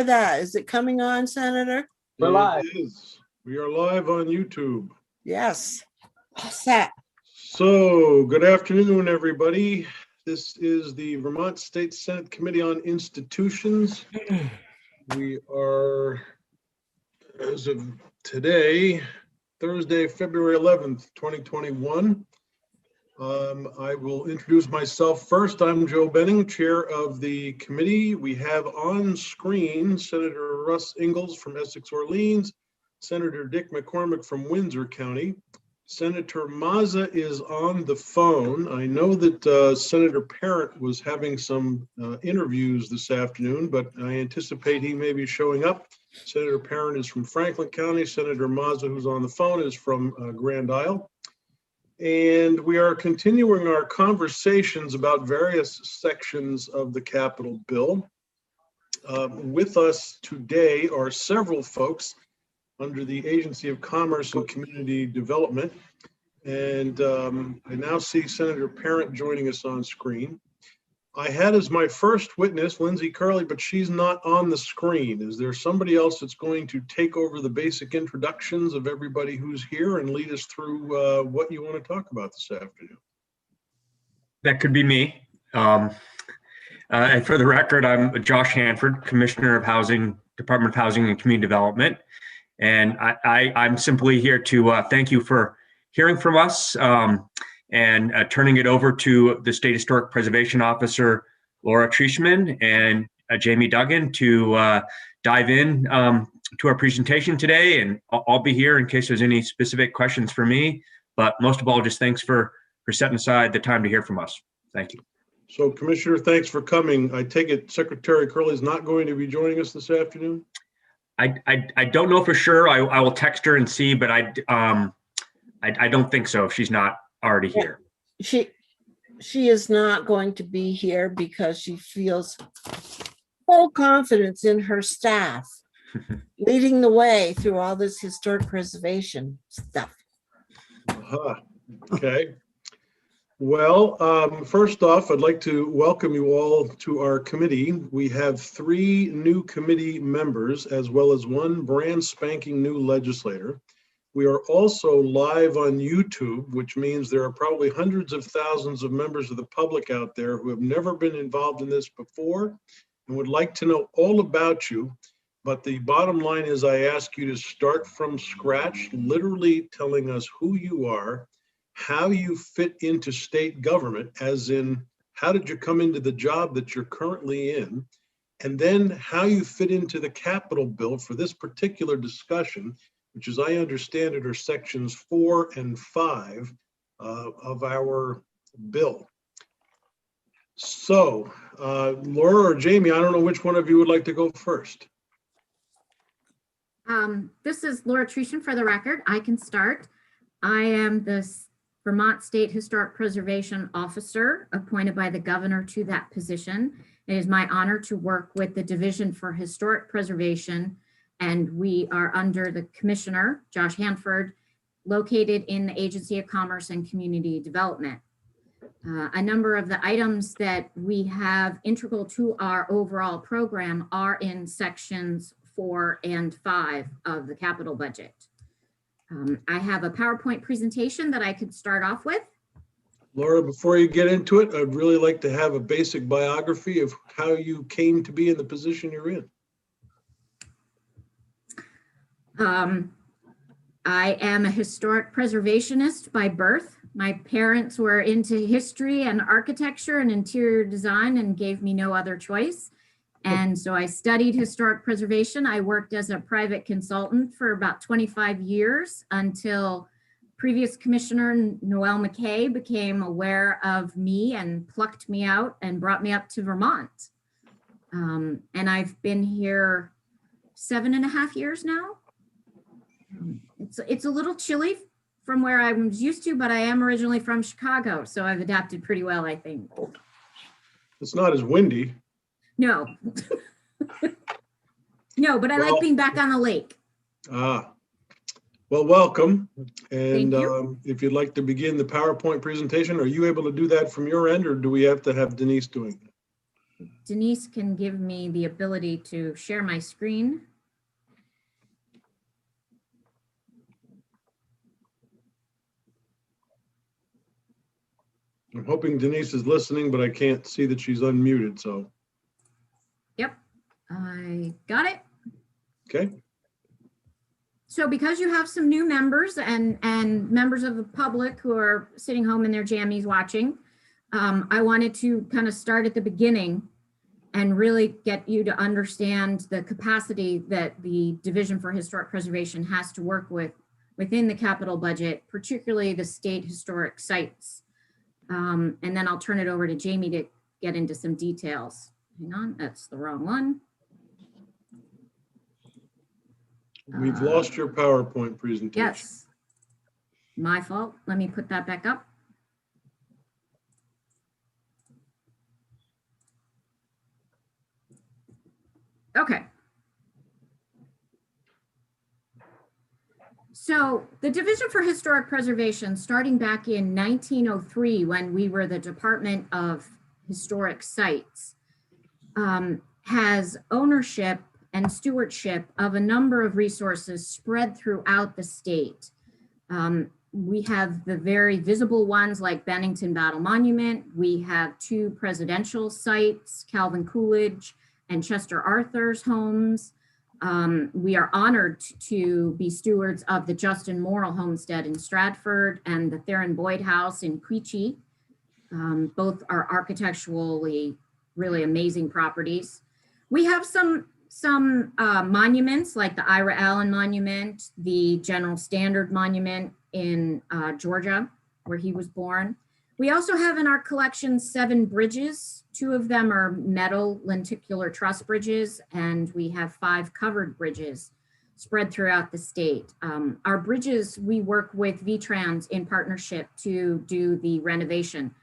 That is it coming on, Senator? We're live. It is. We are live on YouTube. Yes. All set. So, good afternoon, everybody. This is the Vermont State Senate Committee on Institutions. We are, as of today, Thursday, February 11th, 2021. I will introduce myself first. I'm Joe Benning, chair of the committee. We have on screen Senator Russ Ingalls from Essex Orleans, Senator Dick McCormick from Windsor County. Senator Mazza is on the phone. I know that Senator Parent was having some interviews this afternoon, but I anticipate he may be showing up. Senator Parent is from Franklin County. Senator Mazza, who's on the phone, is from Grand Isle. And we are continuing our conversations about various sections of the Capitol bill. With us today are several folks under the Agency of Commerce and Community Development. And I now see Senator Parent joining us on screen. I had as my first witness Lindsay Curley, but she's not on the screen. Is there somebody else that's going to take over the basic introductions of everybody who's here and lead us through what you want to talk about this afternoon? That could be me. And for the record, I'm Josh Hanford, Commissioner of Housing, Department of Housing and Community Development. And I'm simply here to thank you for hearing from us and turning it over to the State Historic Preservation Officer, Laura Trieschmann, and Jamie Duggan to dive in to our presentation today. And I'll be here in case there's any specific questions for me. But most of all, just thanks for setting aside the time to hear from us. Thank you. So, Commissioner, thanks for coming. I take it Secretary Curley is not going to be joining us this afternoon? I don't know for sure. I will text her and see, but I don't think so if she's not already here. She is not going to be here because she feels full confidence in her staff leading the way through all this historic preservation stuff. Okay. Well, first off, I'd like to welcome you all to our committee. We have 3 new committee members as well as 1 brand spanking new legislator. We are also live on YouTube, which means there are probably hundreds of thousands of members of the public out there who have never been involved in this before and would like to know all about you. But the bottom line is I ask you to start from scratch, literally telling us who you are, how you fit into state government, as in how did you come into the job that you're currently in, and then how you fit into the Capitol bill for this particular discussion, which as I understand it are sections 4 and 5 of our bill. So Laura or Jamie, I don't know which one of you would like to go first. This is Laura Trieschmann for the record. I can start. I am the Vermont State Historic Preservation Officer appointed by the governor to that position. It is my honor to work with the Division for Historic Preservation, and we are under the Commissioner, Josh Hanford, located in the Agency of Commerce and Community Development. A number of the items that we have integral to our overall program are in sections 4 and 5 of the capital budget. I have a PowerPoint presentation that I could start off with. Laura, before you get into it, I'd really like to have a basic biography of how you came to be in the position you're in. I am a historic preservationist by birth. My parents were into history and architecture and interior design and gave me no other choice. And so I studied historic preservation. I worked as a private consultant for about 25 years until previous Commissioner Noel McKay became aware of me and plucked me out and brought me up to Vermont. And I've been here 7.5 years now. It's a little chilly from where I was used to, but I am originally from Chicago, so I've adapted pretty well, I think. It's not as windy. No. No, but I like being back on the lake. Well, welcome. And Thank you. if you'd like to begin the PowerPoint presentation, are you able to do that from your end, or do we have to have Denise doing that? Denise can give me the ability to share my screen. I'm hoping Denise is listening, but I can't see that she's unmuted, so, Yep, I got it. okay. So because you have some new members and members of the public who are sitting home in their jammies watching, I wanted to kind of start at the beginning and really get you to understand the capacity that the Division for Historic Preservation has to work with within the capital budget, particularly the state historic sites. And then I'll turn it over to Jamie to get into some details. Hang on, that's the wrong one. We've lost your PowerPoint presentation. Yes, my fault. Let me put that back up. Okay. So the Division for Historic Preservation, starting back in 1903, when we were the Department of Historic Sites, has ownership and stewardship of a number of resources spread throughout the state. We have the very visible ones like Bennington Battle Monument. We have 2 presidential sites, Calvin Coolidge and Chester Arthur's homes. We are honored to be stewards of the Justin Morrill Homestead in Stratford and the Theron Boyd House in Quechee. Both are architecturally really amazing properties. We have some monuments like the Ira Allen Monument, the General Standard Monument in Georgia, where he was born. We also have in our collection 7 bridges. 2 of them are metal lenticular truss bridges, and we have 5 covered bridges spread throughout the state. Our bridges, we work with VTrans in partnership to do the renovation.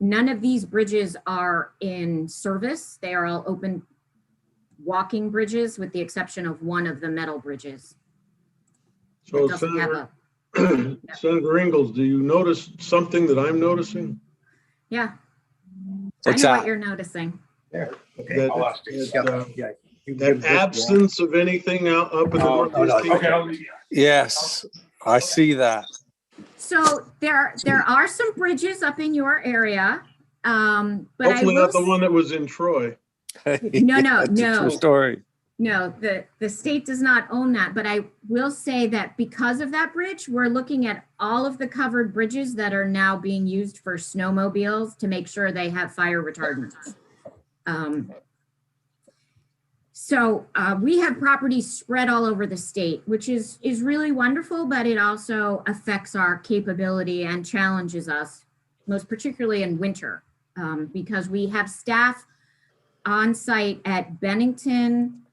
None of these bridges are in service. They are all open walking bridges with the exception of one of the metal bridges. So It doesn't have Senator, Senator Ingalls, do you notice something that I'm noticing? Yeah. What's I know that? what you're noticing. There. Okay. That- I'll ask you. that, Yeah. You That give this one. absence of anything out up in the Oh, northwest no, Cape? okay, I'll leave you. Yes, I see that. So there are some bridges up in your area. But I Hopefully will not the one that was in Troy. No, It's a no. True story. No, the state does not own that, but I will say that because of that bridge, we're looking at all of the covered bridges that are now being used for snowmobiles to make sure they have fire retardants. So we have properties spread all over the state, which is really wonderful, but it also affects our capability and challenges us, most particularly in winter, because we have staff on site at Bennington,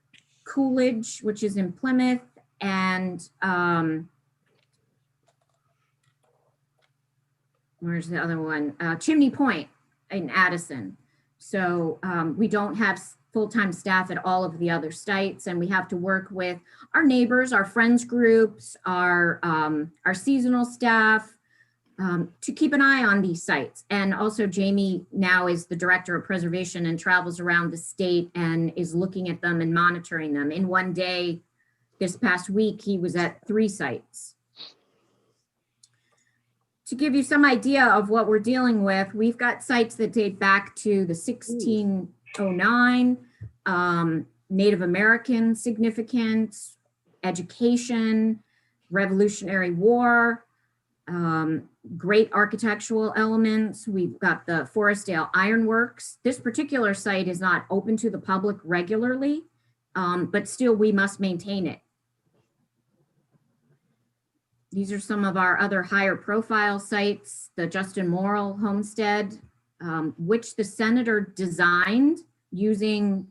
Coolidge, which is in Plymouth, and where's the other one? Chimney Point in Addison. So we don't have full-time staff at all of the other sites, and we have to work with our neighbors, our friends groups, our seasonal staff, to keep an eye on these sites. And also Jamie now is the Director of Preservation and travels around the state and is looking at them and monitoring them. In one day, this past week, he was at 3 sites. To give you some idea of what we're dealing with, we've got sites that date back to the 1609, Native American significance, education, Revolutionary War, great architectural elements. We've got the Forestdale Ironworks. This particular site is not open to the public regularly, but still we must maintain it. These are some of our other higher profile sites, the Justin Morrill Homestead, which the senator designed using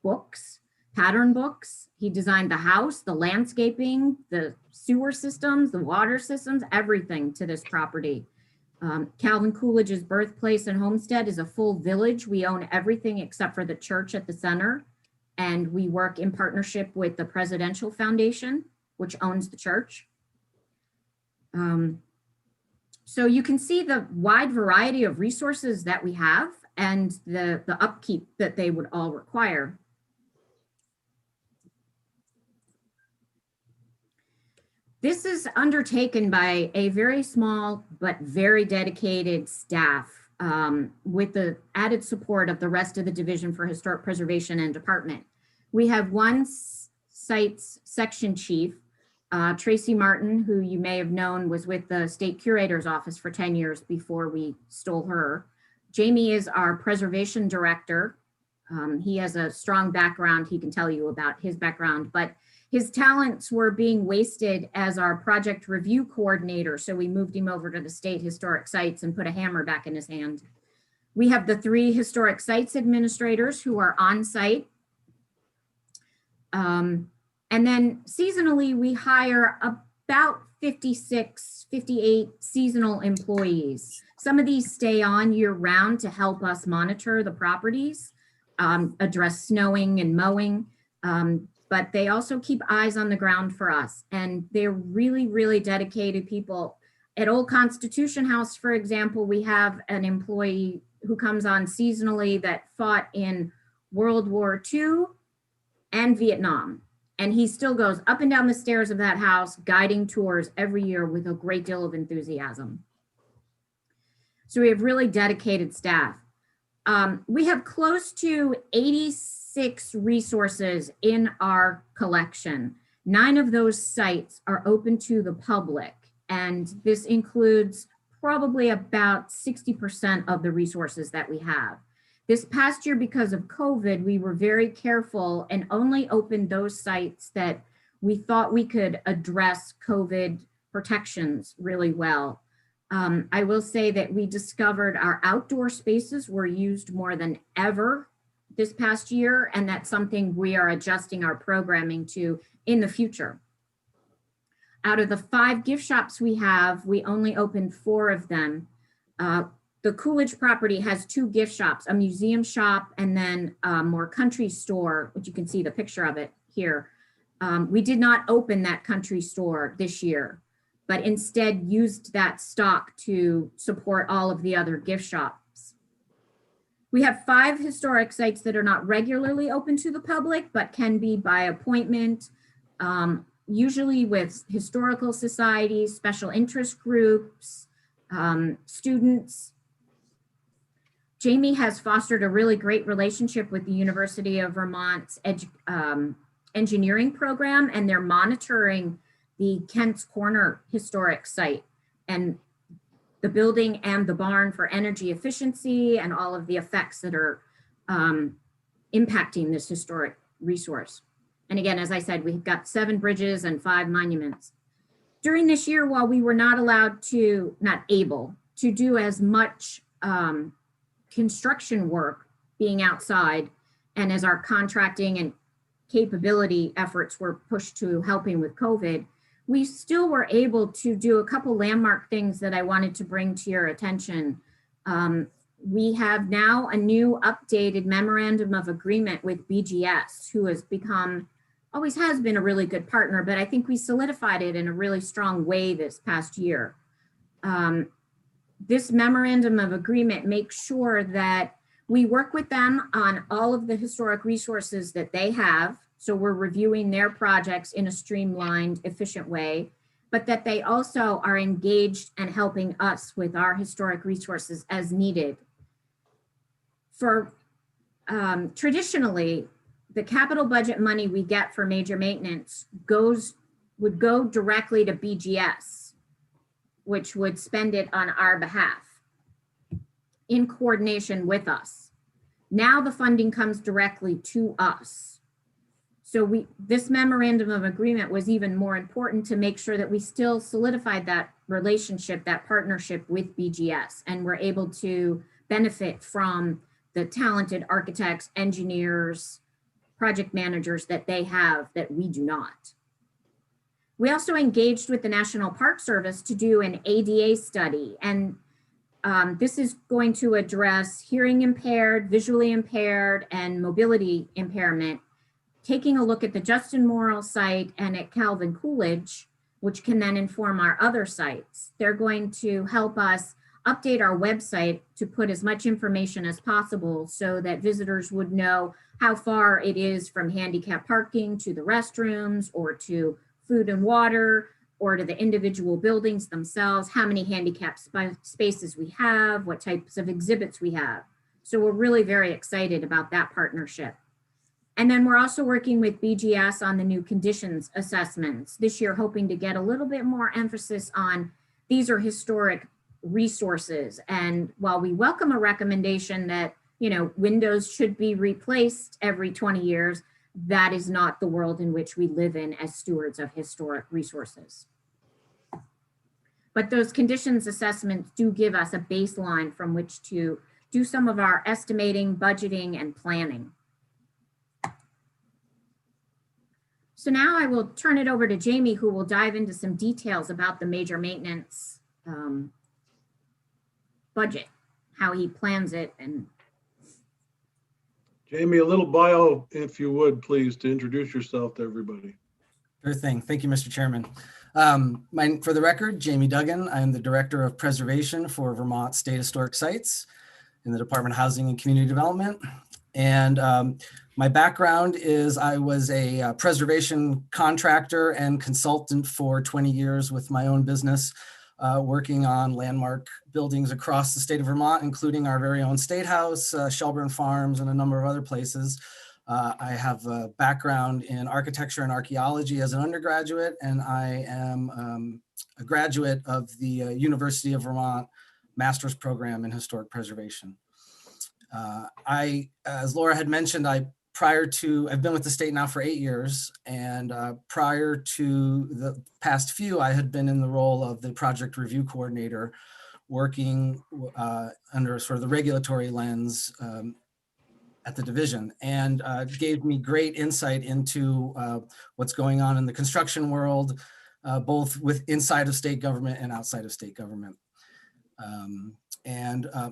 books, pattern books. He designed the house, the landscaping, the sewer systems, the water systems, everything to this property. Calvin Coolidge's birthplace and homestead is a full village. We own everything except for the church at the center. And we work in partnership with the Presidential Foundation, which owns the church. So you can see the wide variety of resources that we have and the upkeep that they would all require. This is undertaken by a very small but very dedicated staff with the added support of the rest of the Division for Historic Preservation and Department. We have one site's section chief, Tracy Martin, who you may have known was with the State Curator's Office for 10 years before we stole her. Jamie is our preservation director. He has a strong background. He can tell you about his background, but his talents were being wasted as our project review coordinator. So we moved him over to the State Historic Sites and put a hammer back in his hand. We have the 3 historic sites administrators who are on site. And then seasonally, we hire about 56, 58 seasonal employees. Some of these stay on year round to help us monitor the properties, address snowing and mowing. But they also keep eyes on the ground for us. And they're really, really dedicated people. At Old Constitution House, for example, we have an employee who comes on seasonally that fought in World War II and Vietnam. And he still goes up and down the stairs of that house, guiding tours every year with a great deal of enthusiasm. So we have really dedicated staff. We have close to 86 resources in our collection. 9 of those sites are open to the public, and this includes probably about 60% of the resources that we have. This past year, because of COVID, we were very careful and only opened those sites that we thought we could address COVID protections really well. I will say that we discovered our outdoor spaces were used more than ever this past year, and that's something we are adjusting our programming to in the future. Out of the 5 gift shops we have, we only opened 4 of them. The Coolidge property has 2 gift shops, a museum shop and then a more country store, which you can see the picture of it here. We did not open that country store this year, but instead used that stock to support all of the other gift shops. We have 5 historic sites that are not regularly open to the public, but can be by appointment, usually with historical societies, special interest groups, students. Jamie has fostered a really great relationship with the University of Vermont's engineering program, and they're monitoring the Kent's Corner historic site and the building and the barn for energy efficiency and all of the effects that are impacting this historic resource. And again, as I said, we've got 7 bridges and 5 monuments. During this year, while we were not able to do as much construction work being outside, and as our contracting and capability efforts were pushed to helping with COVID, we still were able to do a couple landmark things that I wanted to bring to your attention. We have now a new updated memorandum of agreement with BGS, who always has been a really good partner, but I think we solidified it in a really strong way this past year. This memorandum of agreement makes sure that we work with them on all of the historic resources that they have. So we're reviewing their projects in a streamlined, efficient way, but that they also are engaged and helping us with our historic resources as needed. For traditionally, the capital budget money we get for major maintenance would go directly to BGS, which would spend it on our behalf in coordination with us. Now the funding comes directly to us. So this memorandum of agreement was even more important to make sure that we still solidified that relationship, that partnership with BGS, and we're able to benefit from the talented architects, engineers, project managers that they have that we do not. We also engaged with the National Park Service to do an ADA study, and this is going to address hearing impaired, visually impaired, and mobility impairment, taking a look at the Justin Morrill site and at Calvin Coolidge, which can then inform our other sites. They're going to help us update our website to put as much information as possible so that visitors would know how far it is from handicap parking to the restrooms or to food and water or to the individual buildings themselves, how many handicap spaces we have, what types of exhibits we have. So we're really very excited about that partnership. And then we're also working with BGS on the new conditions assessments this year, hoping to get a little bit more emphasis on these are historic resources. And while we welcome a recommendation that, you know, windows should be replaced every 20 years, that is not the world in which we live in as stewards of historic resources. But those conditions assessments do give us a baseline from which to do some of our estimating, budgeting, and planning. So now I will turn it over to Jamie, who will dive into some details about the major maintenance budget, how he plans it. And Jamie, a little bio, if you would, please, to introduce yourself to everybody. Sure thing. Thank you, Mr. Chairman. For the record, Jamie Duggan. I am the Director of Preservation for Vermont State Historic Sites in the Department of Housing and Community Development. And my background is I was a preservation contractor and consultant for 20 years with my own business, working on landmark buildings across the state of Vermont, including our very own State House, Shelburne Farms, and a number of other places. I have a background in architecture and archaeology as an undergraduate, and I am a graduate of the University of Vermont Master's Program in Historic Preservation. As Laura had mentioned, I've been with the state now for 8 years, and prior to the past few, I had been in the role of the project review coordinator, working under sort of the regulatory lens at the division, and gave me great insight into what's going on in the construction world, both inside of state government and outside of state government.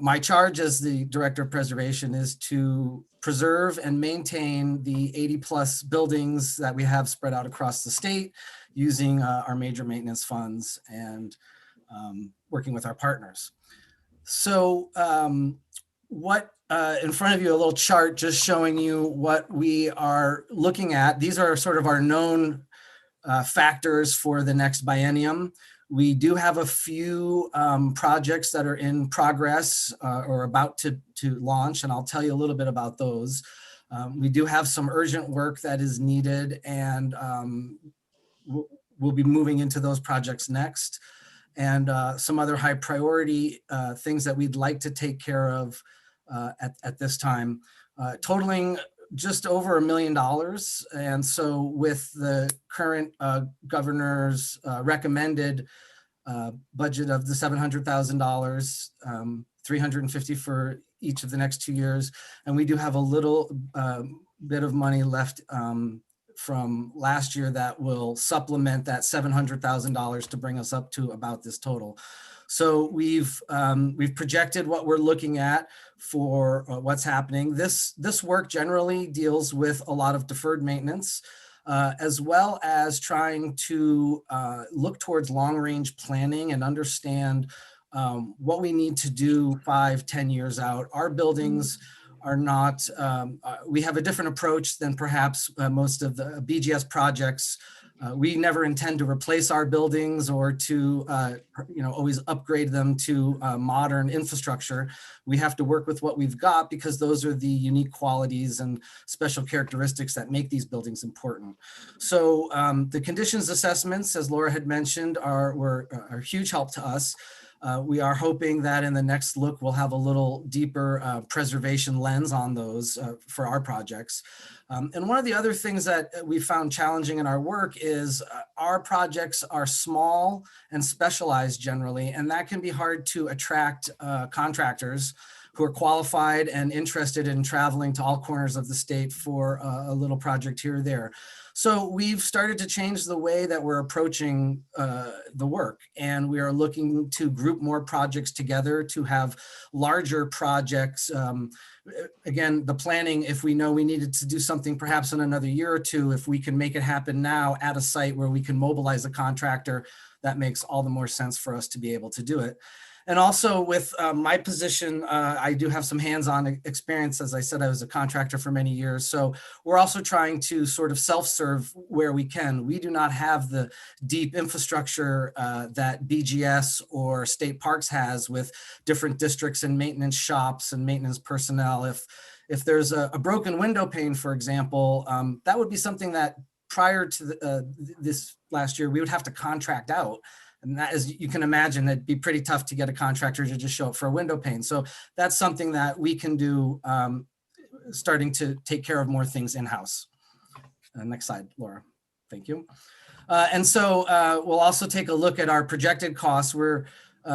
My charge as the Director of Preservation is to preserve and maintain the 80+ buildings that we have spread out across the state using our major maintenance funds and working with our partners. So what in front of you, a little chart just showing you what we are looking at. These are sort of our known factors for the next biennium. We do have a few projects that are in progress or about to launch, and I'll tell you a little bit about those. We do have some urgent work that is needed, and we'll be moving into those projects next. And some other high priority things that we'd like to take care of at this time, totaling just over $1 million. And so with the current governor's recommended budget of the $700,000, $350 for each of the next 2 years. And we do have a little bit of money left from last year that will supplement that $700,000 to bring us up to about this total. So we've projected what we're looking at for what's happening. This work generally deals with a lot of deferred maintenance, as well as trying to look towards long-range planning and understand what we need to do 5-10 years out. Our buildings are not, we have a different approach than perhaps most of the BGS projects. We never intend to replace our buildings or to, always upgrade them to modern infrastructure. We have to work with what we've got because those are the unique qualities and special characteristics that make these buildings important. So the conditions assessments, as Laura had mentioned, were a huge help to us. We are hoping that in the next look, we'll have a little deeper preservation lens on those for our projects. And one of the other things that we found challenging in our work is our projects are small and specialized generally, and that can be hard to attract contractors who are qualified and interested in traveling to all corners of the state for a little project here or there. So we've started to change the way that we're approaching the work, and we are looking to group more projects together to have larger projects. Again, the planning, if we know we needed to do something perhaps in another year or two, if we can make it happen now at a site where we can mobilize a contractor, that makes all the more sense for us to be able to do it. And also with my position, I do have some hands-on experience. As I said, I was a contractor for many years. So we're also trying to sort of self-serve where we can. We do not have the deep infrastructure that BGS or State Parks has with different districts and maintenance shops and maintenance personnel. If there's a broken window pane, for example, that would be something that prior to this last year, we would have to contract out. And that, as you can imagine, it'd be pretty tough to get a contractor to just show up for a window pane. So that's something that we can do, starting to take care of more things in-house. Next slide, Laura. Thank you. And so we'll also take a look at our projected costs. We're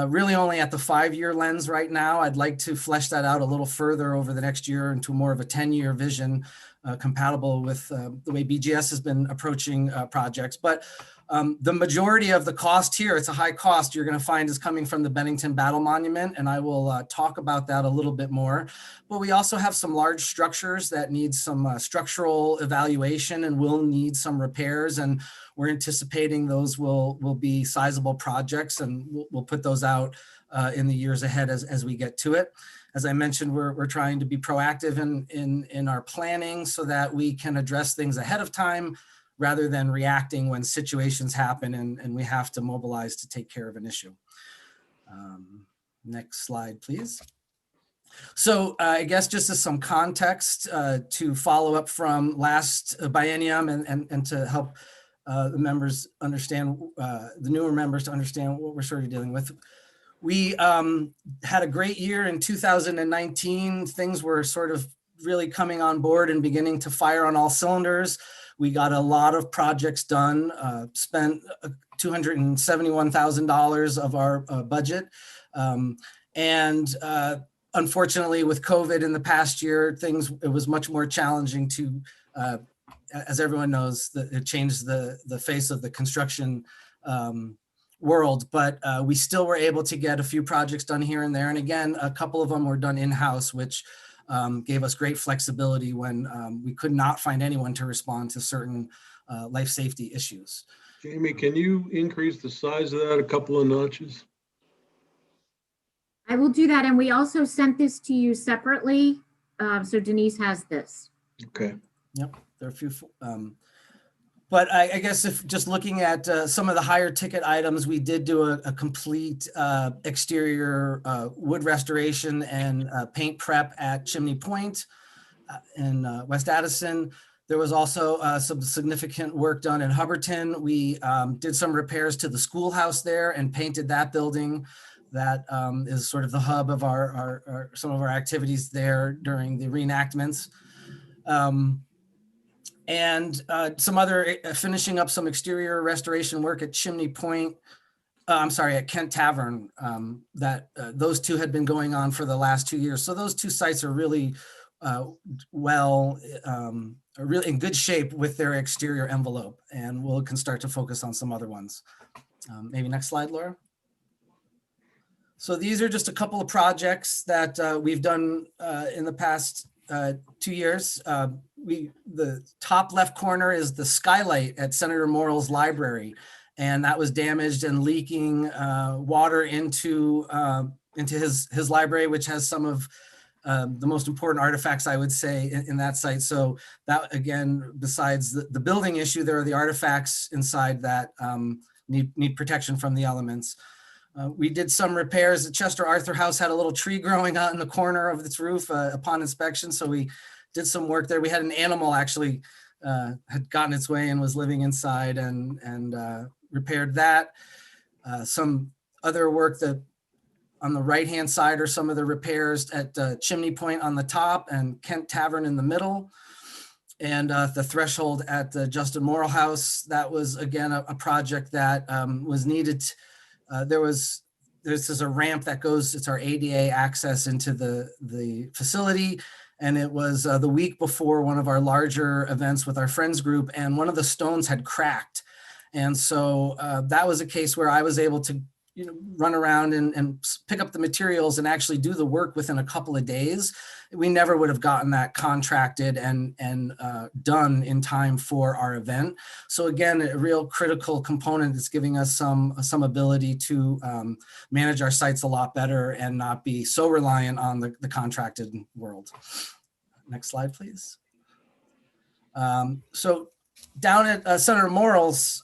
really only at the 5-year lens right now. I'd like to flesh that out a little further over the next year into more of a 10-year vision, compatible with the way BGS has been approaching projects. But the majority of the cost here, it's a high cost, you're going to find is coming from the Bennington Battle Monument, and I will talk about that a little bit more. But we also have some large structures that need some structural evaluation and will need some repairs, and we're anticipating those will be sizable projects, and we'll put those out in the years ahead as we get to it. As I mentioned, we're trying to be proactive in our planning so that we can address things ahead of time rather than reacting when situations happen and we have to mobilize to take care of an issue. Next slide, please. So I guess just as some context to follow up from last biennium and to help the members understand, the newer members to understand what we're sort of dealing with. We had a great year in 2019. Things were sort of really coming on board and beginning to fire on all cylinders. We got a lot of projects done, spent $271,000 of our budget. Unfortunately, with COVID in the past year, it was much more challenging to, as everyone knows, it changed the face of the construction world, but we still were able to get a few projects done here and there. And again, a couple of them were done in-house, which gave us great flexibility when we could not find anyone to respond to certain life safety issues. Jamie, can you increase the size of that a couple of notches? I will do that. And we also sent this to you separately. So Denise has this. Okay. Yep, there are a few. But I guess if just looking at some of the higher ticket items, we did do a complete exterior wood restoration and paint prep at Chimney Point in West Addison. There was also some significant work done in Hubbardton. We did some repairs to the schoolhouse there and painted that building. That is sort of the hub of some of our activities there during the reenactments. And some other finishing up some exterior restoration work at Chimney Point. At Kent Tavern. Those two had been going on for the last 2 years. So those two sites are really really in good shape with their exterior envelope, and we can start to focus on some other ones. Maybe next slide, Laura. So these are just a couple of projects that we've done in the past 2 years. The top left corner is the skylight at Senator Morrill's library, and that was damaged and leaking water into his library, which has some of the most important artifacts, I would say, in that site. So that, again, besides the building issue, there are the artifacts inside that need protection from the elements. We did some repairs. The Chester Arthur House had a little tree growing out in the corner of its roof upon inspection. So we did some work there. We had an animal actually had gotten its way and was living inside and repaired that. Some other work that on the right-hand side are some of the repairs at Chimney Point on the top and Kent Tavern in the middle. And the threshold at the Justin Morrill House, that was, again, a project that was needed. This is a ramp that goes, it's our ADA access into the facility. And it was the week before one of our larger events with our friends group, and one of the stones had cracked. And so that was a case where I was able to run around and pick up the materials and actually do the work within a couple of days, we never would have gotten that contracted and done in time for our event. So again, a real critical component that's giving us some ability to manage our sites a lot better and not be so reliant on the contracted world. Next slide, please. So down at Senator Morrill's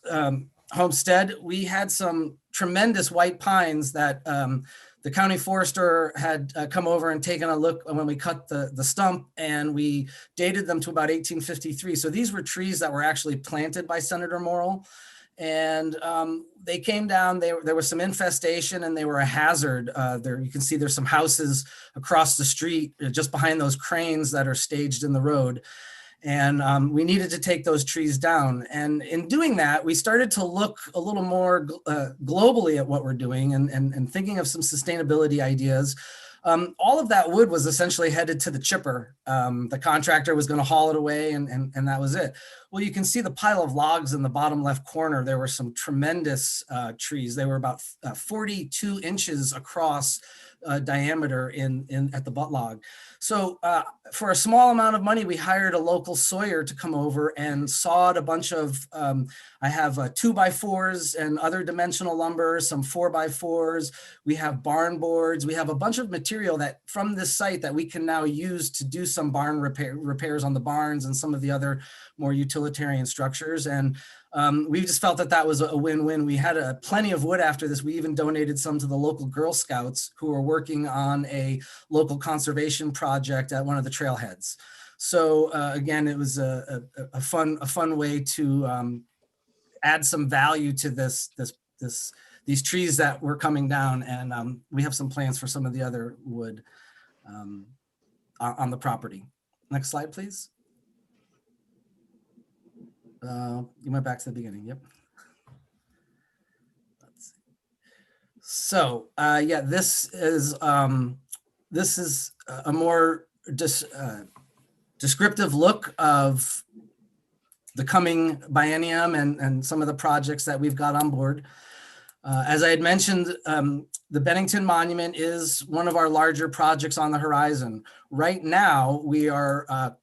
homestead, we had some tremendous white pines that the county forester had come over and taken a look when we cut the stump, and we dated them to about 1853. So these were trees that were actually planted by Senator Morrill. And they came down, there was some infestation and they were a hazard. There you can see there's some houses across the street just behind those cranes that are staged in the road. And we needed to take those trees down. And in doing that, we started to look a little more globally at what we're doing and thinking of some sustainability ideas. All of that wood was essentially headed to the chipper. The contractor was going to haul it away and that was it. Well, you can see the pile of logs in the bottom left corner. There were some tremendous trees. They were about 42 inches across diameter at the butt log. So for a small amount of money, we hired a local sawyer to come over and sawed a bunch of, I have 2x4s and other dimensional lumber, some 4x4s. We have barn boards. We have a bunch of material that from this site that we can now use to do some barn repairs on the barns and some of the other more utilitarian structures. And we just felt that that was a win-win. We had plenty of wood after this. We even donated some to the local Girl Scouts who are working on a local conservation project at one of the trailheads. So again, it was a fun way to add some value to these trees that were coming down. And we have some plans for some of the other wood on the property. Next slide, please. You went back to the beginning. Yep. Let's see. So yeah, this is a more descriptive look of the coming biennium and some of the projects that we've got on board. As I had mentioned, the Bennington Monument is one of our larger projects on the horizon. Right now, we are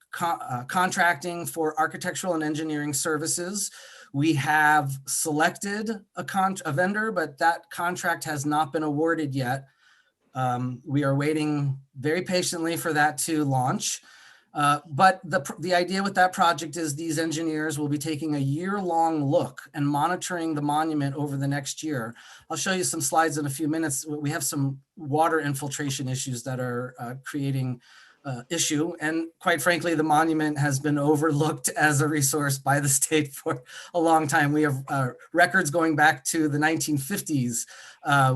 contracting for architectural and engineering services. We have selected a vendor, but that contract has not been awarded yet. We are waiting very patiently for that to launch. But the idea with that project is these engineers will be taking a year-long look and monitoring the monument over the next year. I'll show you some slides in a few minutes. We have some water infiltration issues that are creating issue. And quite frankly, the monument has been overlooked as a resource by the state for a long time. We have records going back to the 1950s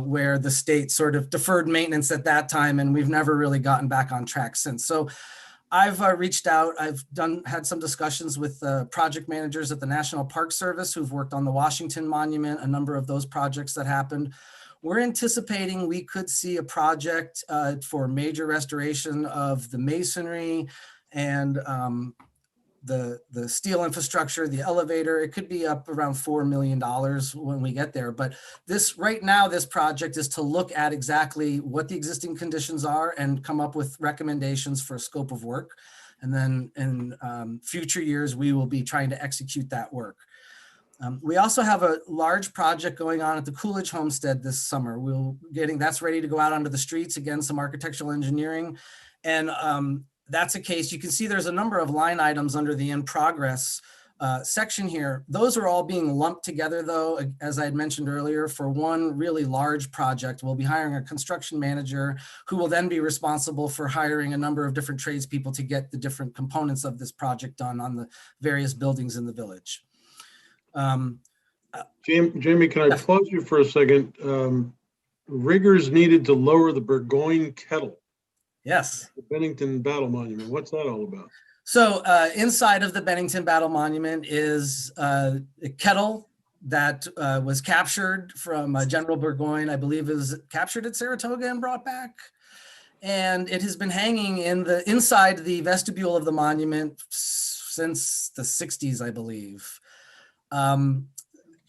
where the state sort of deferred maintenance at that time, and we've never really gotten back on track since. So I've reached out, I've had some discussions with project managers at the National Park Service who've worked on the Washington Monument, a number of those projects that happened. We're anticipating we could see a project for major restoration of the masonry and the steel infrastructure, the elevator. It could be up around $4 million when we get there. But right now, this project is to look at exactly what the existing conditions are and come up with recommendations for a scope of work. And then in future years, we will be trying to execute that work. We also have a large project going on at the Coolidge Homestead this summer. That's ready to go out onto the streets. Again, some architectural engineering. And that's a case, you can see there's a number of line items under the in progress section here. Those are all being lumped together though, as I had mentioned earlier, for one really large project. We'll be hiring a construction manager who will then be responsible for hiring a number of different tradespeople to get the different components of this project done on the various buildings in the village. Jamie, can I pause you for a second? Riggers needed to lower the Burgoyne kettle. Yes. The Bennington Battle Monument. What's that all about? So inside of the Bennington Battle Monument is a kettle that was captured from General Burgoyne, I believe is captured at Saratoga and brought back. And it has been hanging inside the vestibule of the monument since the 60s, I believe.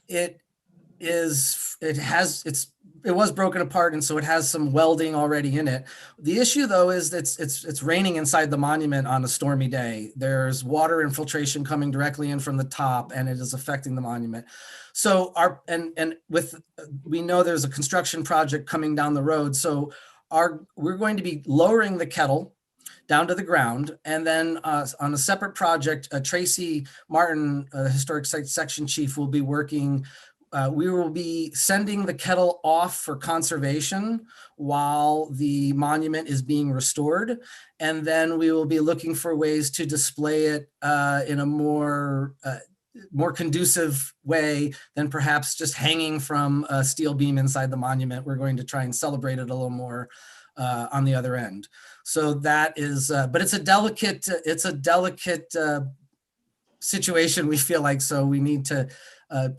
It it was broken apart, and so it has some welding already in it. The issue though is that it's raining inside the monument on a stormy day. There's water infiltration coming directly in from the top, and it is affecting the monument. So we know there's a construction project coming down the road. So we're going to be lowering the kettle down to the ground, and then on a separate project, Tracy Martin, Historic Site Section Chief, will be working. We will be sending the kettle off for conservation while the monument is being restored. And then we will be looking for ways to display it in a more conducive way than perhaps just hanging from a steel beam inside the monument. We're going to try and celebrate it a little more on the other end. So that is, but it's a delicate situation, we feel like, so we need to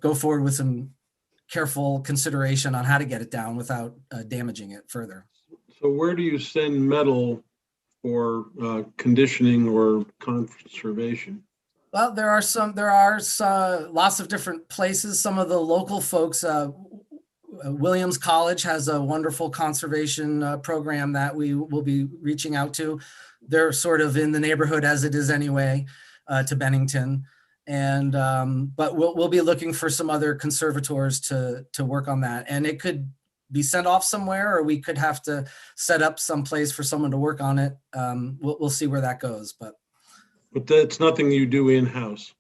go forward with some careful consideration on how to get it down without damaging it further. So where do you send metal for conditioning or conservation? Well, there are lots of different places. Some of the local folks, Williams College has a wonderful conservation program that we will be reaching out to. They're sort of in the neighborhood as it is anyway, to Bennington. And but we'll be looking for some other conservators to work on that. And it could be sent off somewhere, or we could have to set up some place for someone to work on it. We'll see where that goes. But that's nothing you do in-house.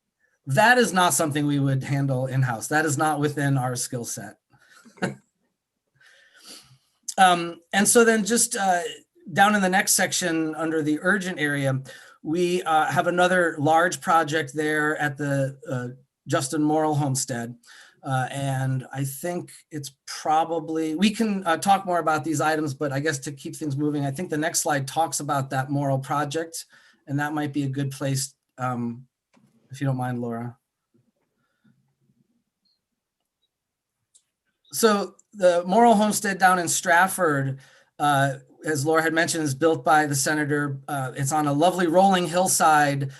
That is not something we would handle in-house. That is not within our skill set. And so then just down in the next section under the urgent area, we have another large project there at the Justin Morrill Homestead. And I think it's probably, we can talk more about these items, but I guess to keep things moving, I think the next slide talks about that Morrill project, and that might be a good place, if you don't mind, Laura. So the Morrill Homestead down in Stratford, as Laura had mentioned, is built by the senator. It's on a lovely rolling hillside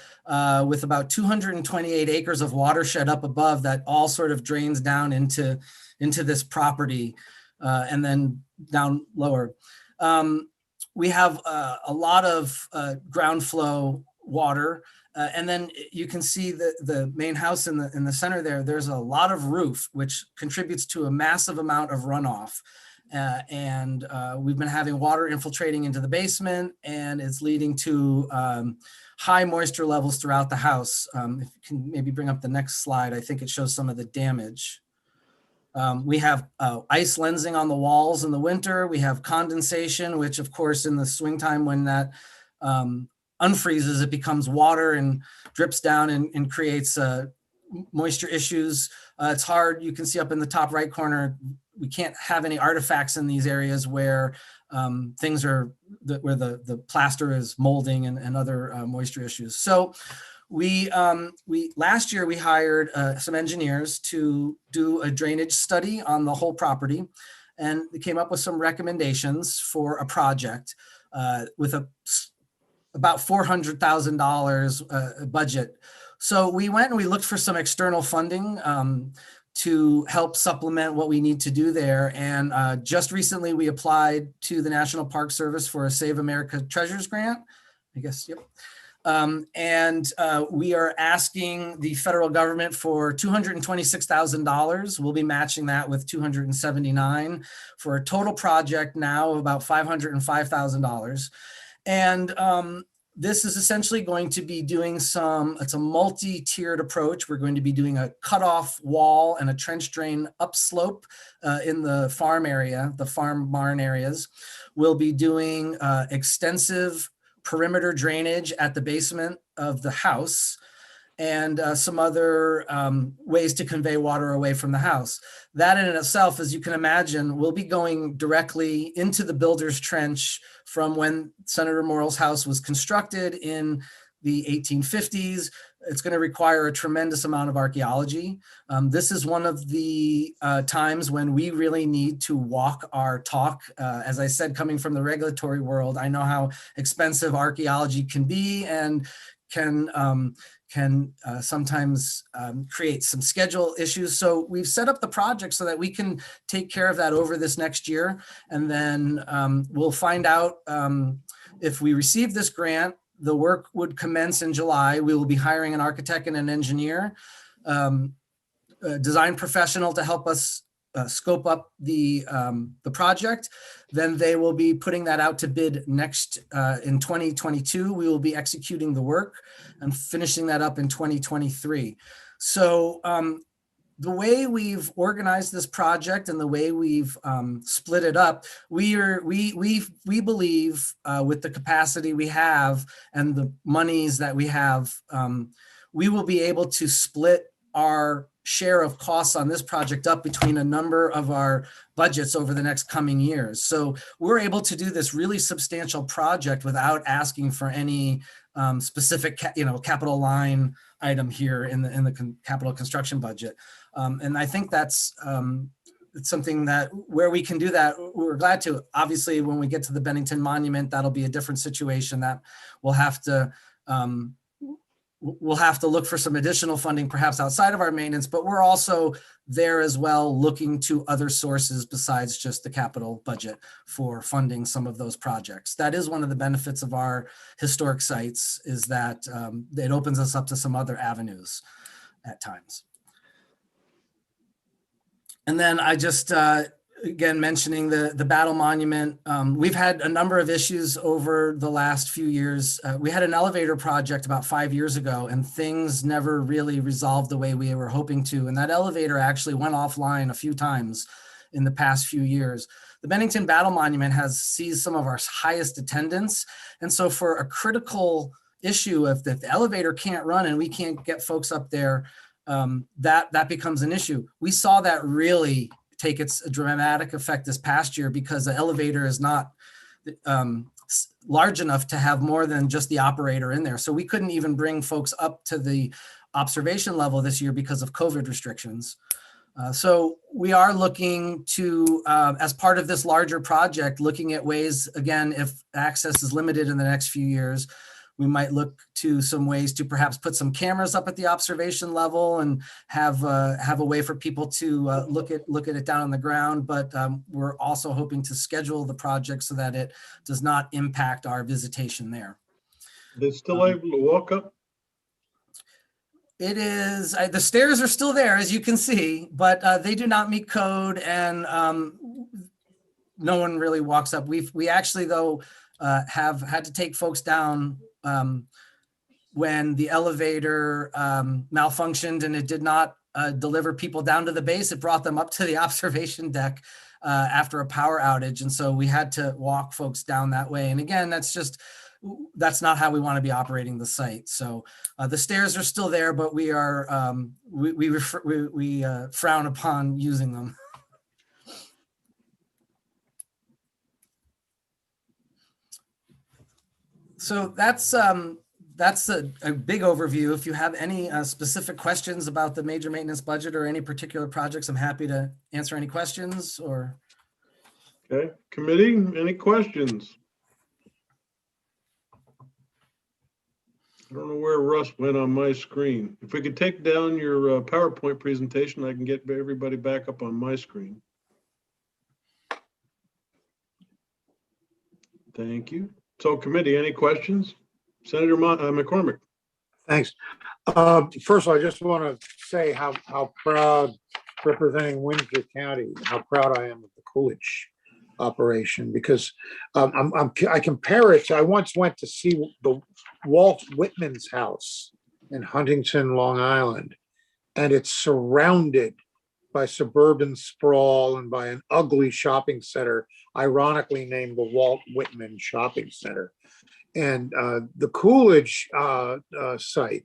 with about 228 acres of watershed up above that all sort of drains down into this property and then down lower. We have a lot of ground flow water. And then you can see the main house in the center there. There's a lot of roof, which contributes to a massive amount of runoff. And we've been having water infiltrating into the basement, and it's leading to high moisture levels throughout the house. If you can maybe bring up the next slide, I think it shows some of the damage. We have ice lensing on the walls in the winter. We have condensation, which of course in the swing time when that unfreezes, it becomes water and drips down and creates moisture issues. It's hard. You can see up in the top right corner, we can't have any artifacts in these areas where things are, where the plaster is molding and other moisture issues. So we last year we hired some engineers to do a drainage study on the whole property, and they came up with some recommendations for a project with about $400,000 budget. So we went and we looked for some external funding to help supplement what we need to do there. And just recently we applied to the National Park Service for a Save America Treasures grant, I guess, yep. And we are asking the federal government for $226,000. We'll be matching that with $279,000 for a total project now of about $505,000. And this is essentially going to be doing it's a multi-tiered approach. We're going to be doing a cutoff wall and a trench drain upslope in the farm area, the farm barn areas. We'll be doing extensive perimeter drainage at the basement of the house, and some other ways to convey water away from the house. That in itself, as you can imagine, will be going directly into the builder's trench from when Senator Morrill's house was constructed in the 1850s. It's going to require a tremendous amount of archaeology. This is one of the times when we really need to walk our talk. As I said, coming from the regulatory world, I know how expensive archaeology can be and can can sometimes create some schedule issues. So we've set up the project so that we can take care of that over this next year. And then we'll find out if we receive this grant, the work would commence in July. We will be hiring an architect and an engineer, a design professional to help us scope up the project. Then they will be putting that out to bid next in 2022. We will be executing the work and finishing that up in 2023. So the way we've organized this project and the way we've split it up, we believe with the capacity we have and the monies that we have, we will be able to split our share of costs on this project up between a number of our budgets over the next coming years. So we're able to do this really substantial project without asking for any specific, capital line item here in the capital construction budget. And I think that's it's something that where we can do that, we're glad to. Obviously, when we get to the Bennington Monument, that'll be a different situation that we'll have to look for some additional funding, perhaps outside of our maintenance, but we're also there as well, looking to other sources besides just the capital budget for funding some of those projects. That is one of the benefits of our historic sites, is that it opens us up to some other avenues at times. And then I just, again, mentioning the battle monument, we've had a number of issues over the last few years. We had an elevator project about 5 years ago, and things never really resolved the way we were hoping to. And that elevator actually went offline a few times in the past few years. The Bennington Battle Monument has seized some of our highest attendance. And so for a critical issue, if the elevator can't run and we can't get folks up there, that becomes an issue. We saw that really take its dramatic effect this past year because the elevator is not large enough to have more than just the operator in there. So we couldn't even bring folks up to the observation level this year because of COVID restrictions. So we are looking to, as part of this larger project, looking at ways, again, if access is limited in the next few years, we might look to some ways to perhaps put some cameras up at the observation level and have a way for people to look at it down on the ground. But we're also hoping to schedule the project so that it does not impact our visitation there. They're still able to walk up? It is, the stairs are still there, as you can see, but they do not meet code, and no one really walks up. We actually, though, have had to take folks down when the elevator malfunctioned and it did not deliver people down to the base. It brought them up to the observation deck after a power outage. And so we had to walk folks down that way. And again, that's not how we want to be operating the site. So the stairs are still there, but we are we frown upon using them. So that's a big overview. If you have any specific questions about the major maintenance budget or any particular projects, I'm happy to answer any questions or. Okay, committee, any questions? I don't know where Russ went on my screen. If we could take down your PowerPoint presentation, I can get everybody back up on my screen. Thank you. So committee, any questions? Senator McCormick. Thanks. First of all, I just want to say how proud, representing Windsor County, how proud I am of the Coolidge operation, because I compare it to, I once went to see the Walt Whitman's house in Huntington, Long Island, and it's surrounded by suburban sprawl and by an ugly shopping center, ironically named the Walt Whitman Shopping Center. And the Coolidge site,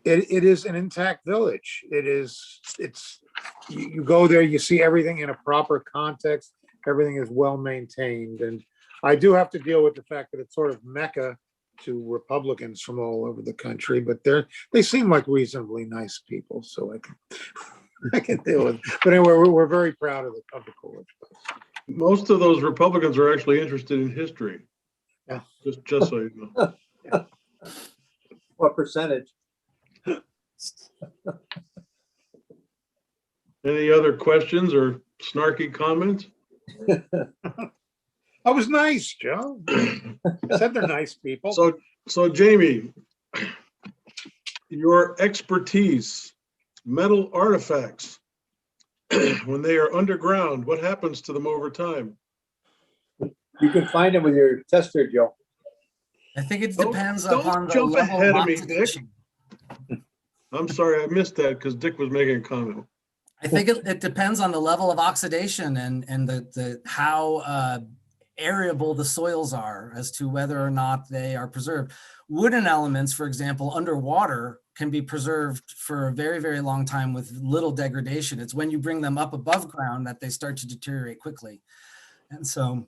it is an intact village. You go there, you see everything in a proper context. Everything is well maintained. And I do have to deal with the fact that it's sort of Mecca to Republicans from all over the country, but they seem like reasonably nice people, so I can deal with it. But anyway, we're very proud of the Coolidge place. Most of those Republicans are actually interested in history. Yeah. Just so you know. What percentage? Any other questions or snarky comments? I was nice, Joe. I said they're nice people. So Jamie, your expertise, metal artifacts, when they are underground, what happens to them over time? You can find them with your tester, Joe. I think it Don't- depends don't upon the jump level ahead of of me, Dick. oxidation. I'm sorry, I missed that because Dick was making a comment. I think it depends on the level of oxidation and the how areable the soils are as to whether or not they are preserved. Wooden elements, for example, underwater can be preserved for a very, very long time with little degradation. It's when you bring them up above ground that they start to deteriorate quickly. And so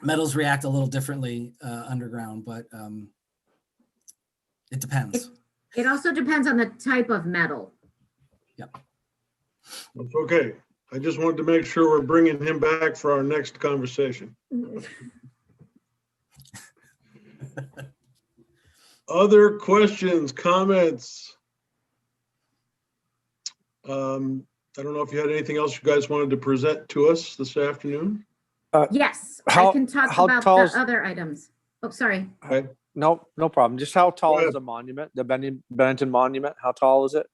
metals react a little differently underground, but it depends. It also depends on the type of metal. It's okay. I just wanted to make sure we're bringing him back for our next conversation. Other questions, comments? I don't know if you had anything else you guys wanted to present to us this afternoon. Yes, I How- can talk how about tall the is- other items. Oh, sorry. No, no problem. Just how tall ahead. is the monument, the Bennington Monument? How tall is it?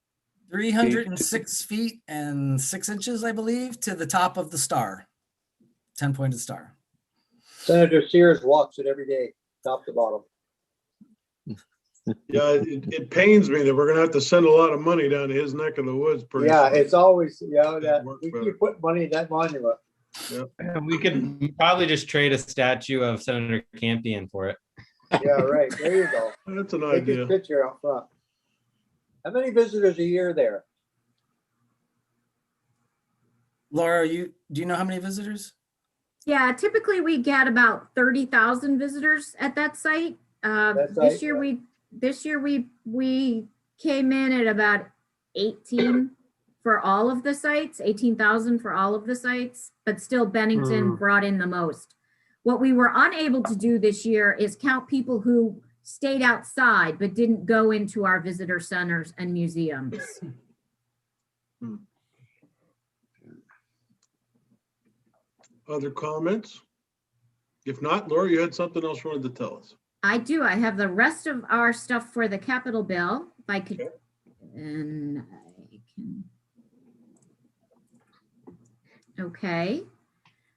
306 feet and 6 inches, I believe, to the top of the star, 10-pointed star. Senator Sears walks it every day, top to bottom. Yeah, it pains me that we're gonna have to send a lot of money down to his neck of the woods pretty Yeah, soon. it's always, that Works we better. keep putting money in that monument. And we could probably just trade a statue of Senator Campion for it. Yeah, right. There you go. That's an Take his idea. picture out front. How many visitors a year there? Laura, do you know how many visitors? Yeah, typically we get about 30,000 visitors at that site. That's This right, year yeah. we came in at about 18 for all of the sites, 18,000 for all of the sites, but still Bennington brought in the most. What we were unable to do this year is count people who stayed outside but didn't go into our visitor centers and museums. Other comments? If not, Laura, you had something else you wanted to tell us. I do. I have the rest of our stuff for the Capitol bill. If I could, Okay. and I can. Okay.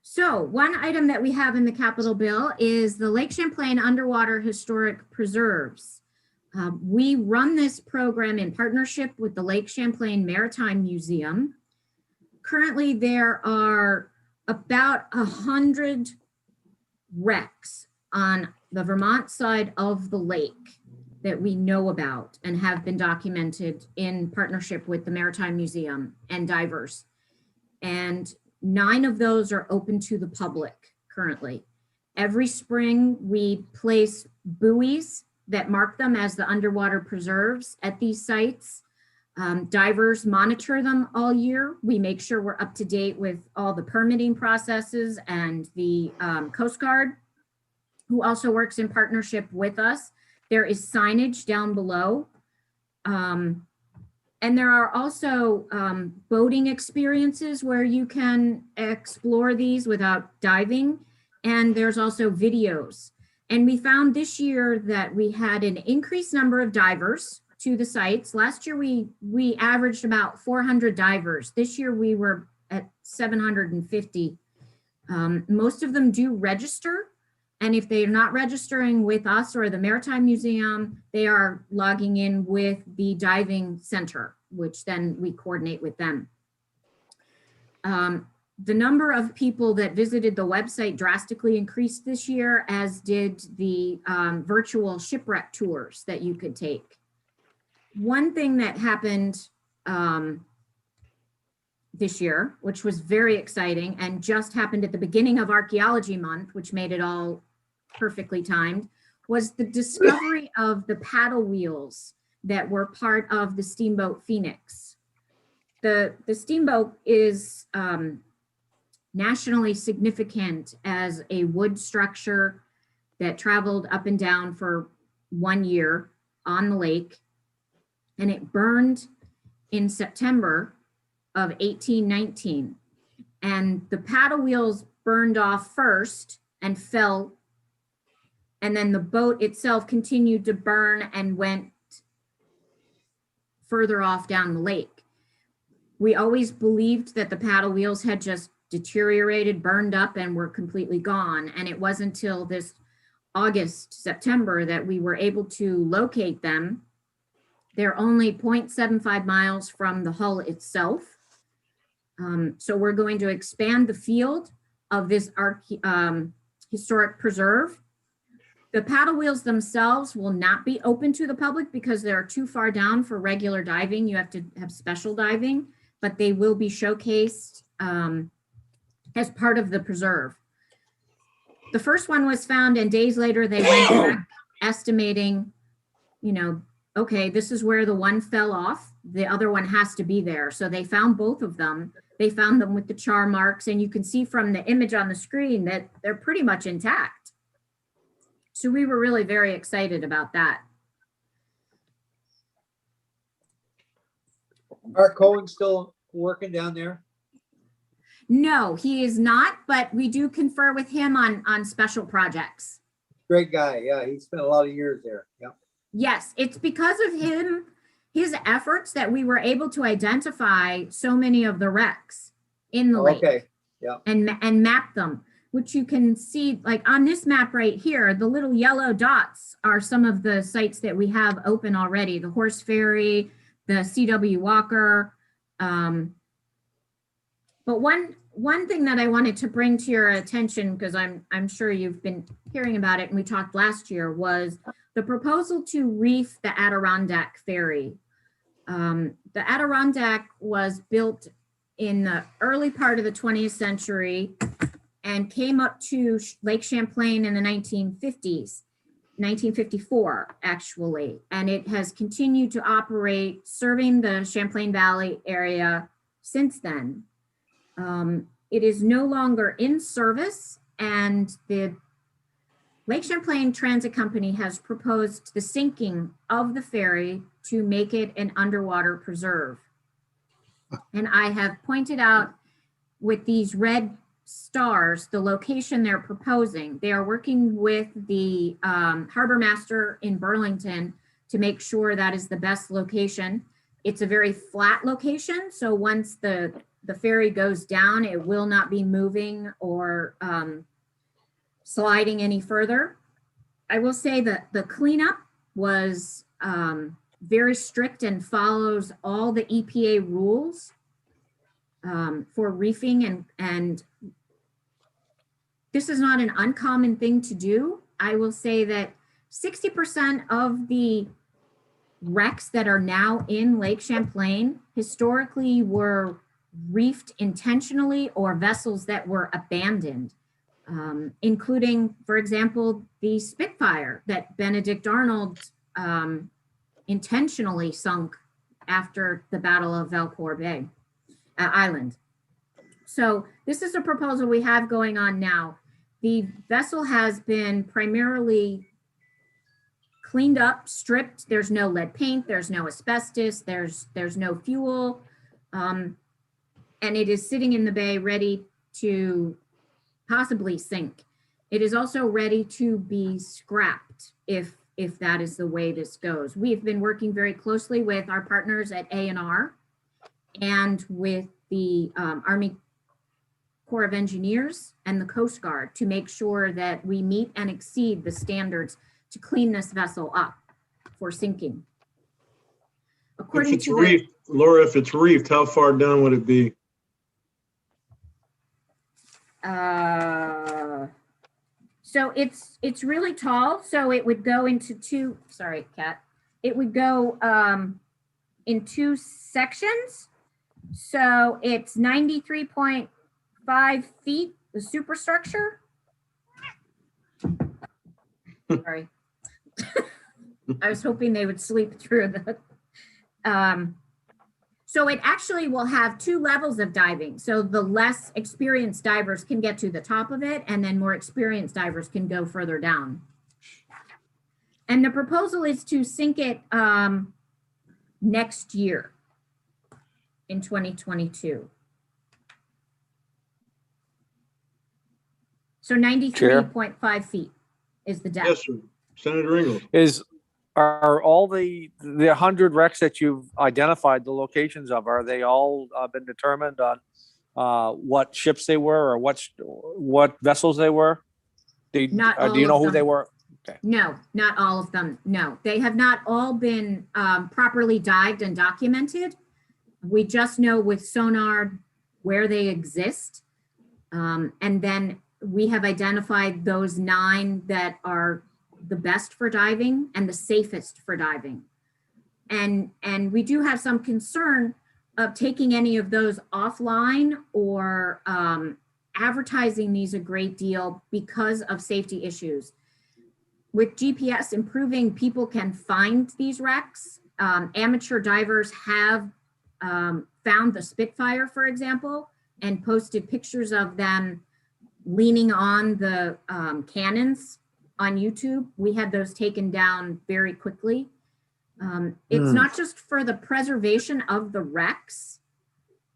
So one item that we have in the Capitol bill is the Lake Champlain Underwater Historic Preserves. We run this program in partnership with the Lake Champlain Maritime Museum. Currently, there are about 100 wrecks on the Vermont side of the lake that we know about and have been documented in partnership with the Maritime Museum and divers. And 9 of those are open to the public currently. Every spring, we place buoys that mark them as the underwater preserves at these sites. Divers monitor them all year. We make sure we're up to date with all the permitting processes, and the Coast Guard, who also works in partnership with us. There is signage down below. And there are also boating experiences where you can explore these without diving. And there's also videos. And we found this year that we had an increased number of divers to the sites. Last year, we averaged about 400 divers. This year, we were at 750. Most of them do register. And if they're not registering with us or the Maritime Museum, they are logging in with the diving center, which then we coordinate with them. The number of people that visited the website drastically increased this year, as did the virtual shipwreck tours that you could take. One thing that happened this year, which was very exciting and just happened at the beginning of Archaeology Month, which made it all perfectly timed, was the discovery of the paddle wheels that were part of the steamboat Phoenix. The steamboat is nationally significant as a wood structure that traveled up and down for 1 year on the lake. and it burned in September of 1819. And the paddle wheels burned off first and fell, and then the boat itself continued to burn and went further off down the lake. We always believed that the paddle wheels had just deteriorated, burned up, and were completely gone. And it wasn't until this August, September that we were able to locate them. They're only 0.75 miles from the hull itself. So we're going to expand the field of this historic preserve. The paddle wheels themselves will not be open to the public because they're too far down for regular diving. You have to have special diving, but they will be showcased as part of the preserve. The first one was found, and days later they went back estimating, you know, okay, this is where the one fell off. The other one has to be there. So they found both of them. They found them with the char marks, and you can see from the image on the screen that they're pretty much intact. So we were really very excited about that. Mark Cohen still working down there? No, he is not, but we do confer with him on special projects. Great guy. Yeah, he spent a lot of years there. Yeah. Yes, it's because of his efforts that we were able to identify so many of the wrecks in the lake. Okay. Yeah. And map them, which you can see like on this map right here. The little yellow dots are some of the sites that we have open already. The Horse Ferry, the C.W. Walker. But one thing that I wanted to bring to your attention, because I'm sure you've been hearing about it and we talked last year, was the proposal to reef the Adirondack Ferry. The Adirondack was built in the early part of the 20th century and came up to Lake Champlain in the 1950s, 1954 actually, and it has continued to operate serving the Champlain Valley area since then. It is no longer in service, and the Lake Champlain Transit Company has proposed the sinking of the ferry to make it an underwater preserve. And I have pointed out with these red stars the location they're proposing. They are working with the harbor master in Burlington to make sure that is the best location. It's a very flat location, so once the ferry goes down, it will not be moving or sliding any further. I will say that the cleanup was very strict and follows all the EPA rules for reefing, and this is not an uncommon thing to do. I will say that 60% of the wrecks that are now in Lake Champlain historically were reefed intentionally or vessels that were abandoned, including, for example, the Spitfire that Benedict Arnold intentionally sunk after the Battle of Valcour Bay Island. So this is a proposal we have going on now. The vessel has been primarily cleaned up, stripped. There's no lead paint, there's no asbestos, there's no fuel. And it is sitting in the bay ready to possibly sink. It is also ready to be scrapped if that is the way this goes. We've been working very closely with our partners at ANR and with the Army Corps of Engineers and the Coast Guard to make sure that we meet and exceed the standards to clean this vessel up for sinking. If According it's to reefed, Laura, if it's reefed, how far down would it be? So it's really tall. So it would go into two, sorry, Kat. It would go in two sections. So it's 93.5 feet, the superstructure. Sorry. I was hoping they would sleep through the, so it actually will have two levels of diving. So the less experienced divers can get to the top of it, and then more experienced divers can go further down. And the proposal is to sink it next year in 2022. So 93.5 feet is the depth. Yes, sir. Senator Ingalls. Are all the 100 wrecks that you've identified, the locations of, are they all been determined on what ships they were or what vessels they were? Not Do you all know of who they them. were? No, not all of them. No, they have not all been properly dived and documented. We just know with sonar where they exist. And then we have identified those 9 that are the best for diving and the safest for diving. And we do have some concern of taking any of those offline or advertising these a great deal because of safety issues. With GPS improving, people can find these wrecks. Amateur divers have found the Spitfire, for example, and posted pictures of them leaning on the cannons on YouTube. We had those taken down very quickly. It's not just for the preservation of the wrecks,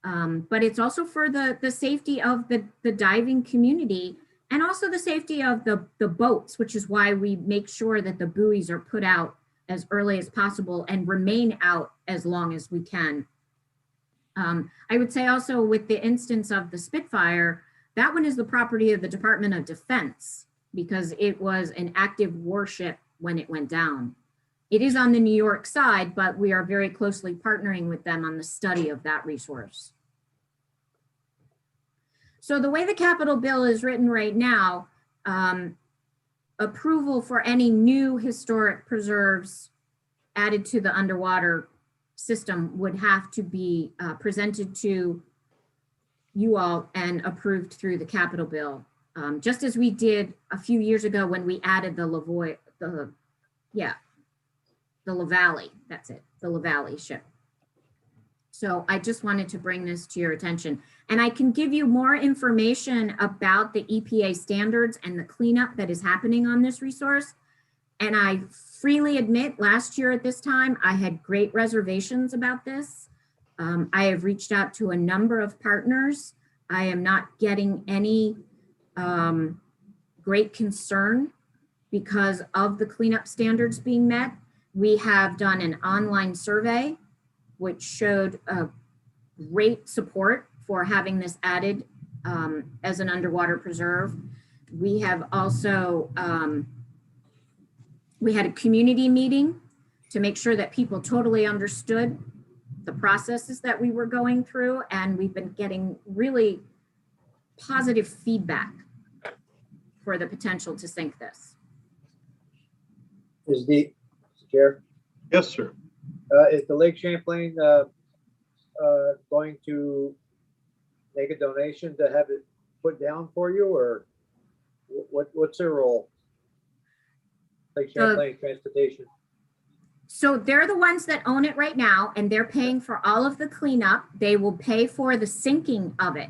but it's also for the safety of the diving community and also the safety of the boats, which is why we make sure that the buoys are put out as early as possible and remain out as long as we can. I would say also with the instance of the Spitfire, that one is the property of the Department of Defense because it was an active warship when it went down. It is on the New York side, but we are very closely partnering with them on the study of that resource. So the way the Capitol bill is written right now, approval for any new historic preserves added to the underwater system would have to be presented to you all and approved through the Capitol bill. Just as we did a few years ago when we added the LaValle, that's it, the LaValle ship. So I just wanted to bring this to your attention. And I can give you more information about the EPA standards and the cleanup that is happening on this resource. And I freely admit last year at this time, I had great reservations about this. I have reached out to a number of partners. I am not getting any great concern because of the cleanup standards being met. We have done an online survey, which showed great support for having this added as an underwater preserve. We have also, we had a community meeting to make sure that people totally understood the processes that we were going through, and we've been getting really positive feedback for the potential to sink this. Is the, Mr. Chair, Yes, sir. is the Lake Champlain going to make a donation to have it put down for you, or what's their role? Lake Champlain Transportation. So they're the ones that own it right now, and they're paying for all of the cleanup. They will pay for the sinking of it.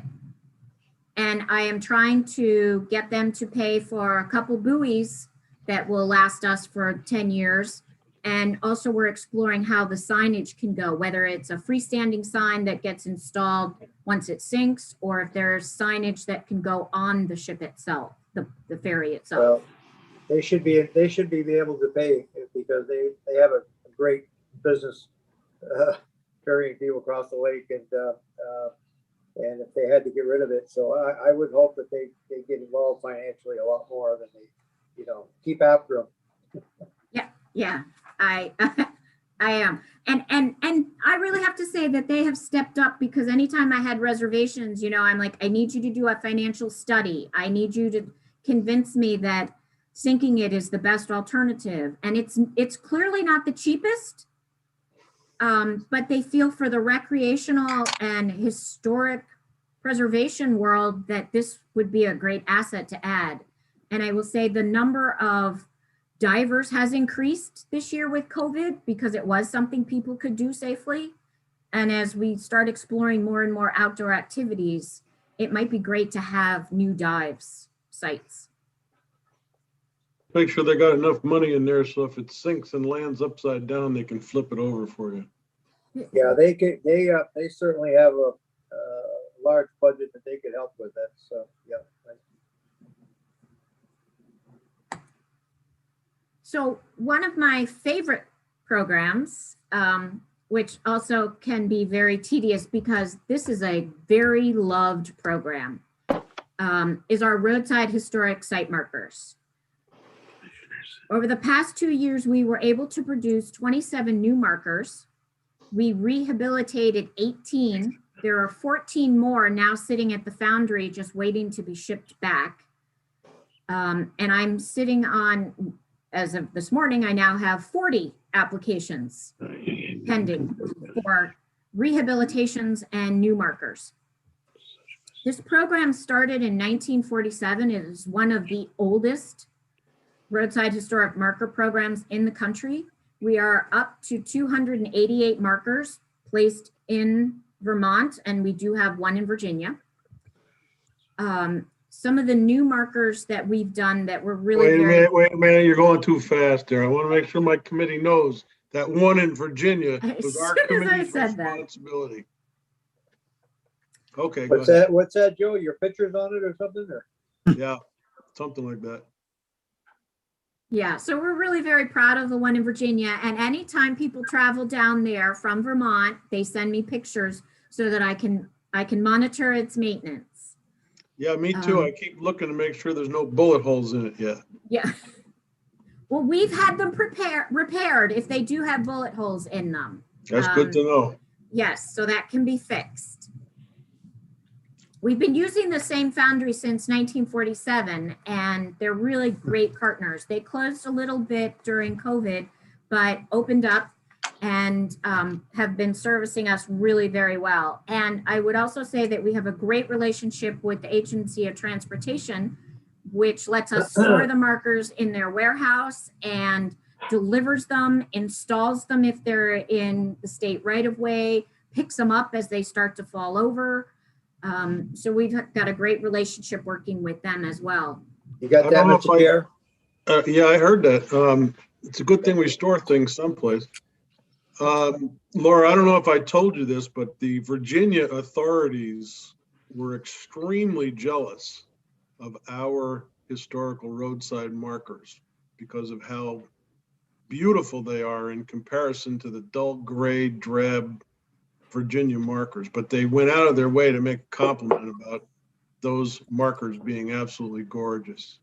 And I am trying to get them to pay for a couple buoys that will last us for 10 years. And also we're exploring how the signage can go, whether it's a freestanding sign that gets installed once it sinks, or if there's signage that can go on the ship itself, the ferry itself. Well, they should be able to pay because they have a great business ferrying people across the lake, and if they had to get rid of it, so I would hope that they get involved financially a lot more than they, keep after them. Yeah, I am. And I really have to say that they have stepped up, because anytime I had reservations, I'm like, I need you to do a financial study. I need you to convince me that sinking it is the best alternative. And it's clearly not the cheapest, but they feel for the recreational and historic preservation world that this would be a great asset to add. And I will say the number of divers has increased this year with COVID because it was something people could do safely. And as we start exploring more and more outdoor activities, it might be great to have new dives sites. Make sure they got enough money in there so if it sinks and lands upside down, they can flip it over for you. Yeah, they certainly have a large budget that they could help with that, so, yeah. So one of my favorite programs, which also can be very tedious because this is a very loved program, is our roadside historic site markers. Over the past 2 years, we were able to produce 27 new markers. We rehabilitated 18. There are 14 more now sitting at the foundry just waiting to be shipped back. And I'm sitting on, as of this morning, I now have 40 applications pending for rehabilitations and new markers. This program started in 1947. It is one of the oldest roadside historic marker programs in the country. We are up to 288 markers placed in Vermont, and we do have one in Virginia. Some of the new markers that we've done that were really Wait a minute, you're going too fast there. I want to make sure my committee knows that one in Virginia was our As soon as I committee's said that. responsibility. Okay, go What's ahead. that, what's that, Joe? Your pictures on it or something, or? Yeah, something like that. Yeah, so we're really very proud of the one in Virginia. And anytime people travel down there from Vermont, they send me pictures so that I can monitor its maintenance. Yeah, me too. I keep looking to make sure there's no bullet holes in it yet. Yeah. Well, we've had them repaired if they do have bullet holes in them. That's good to know. Yes, so that can be fixed. We've been using the same foundry since 1947, and they're really great partners. They closed a little bit during COVID, but opened up and have been servicing us really very well. And I would also say that we have a great relationship with the Agency of Transportation, which lets us store the markers in their warehouse and delivers them, installs them if they're in the state right of way, picks them up as they start to fall over. So we've got a great relationship working with them as well. You got that, Mr. Chair? Yeah, I heard that. It's a good thing we store things someplace. Laura, I don't know if I told you this, but the Virginia authorities were extremely jealous of our historical roadside markers because of how beautiful they are in comparison to the dull gray, drab Virginia markers. But they went out of their way to make a compliment about those markers being absolutely gorgeous.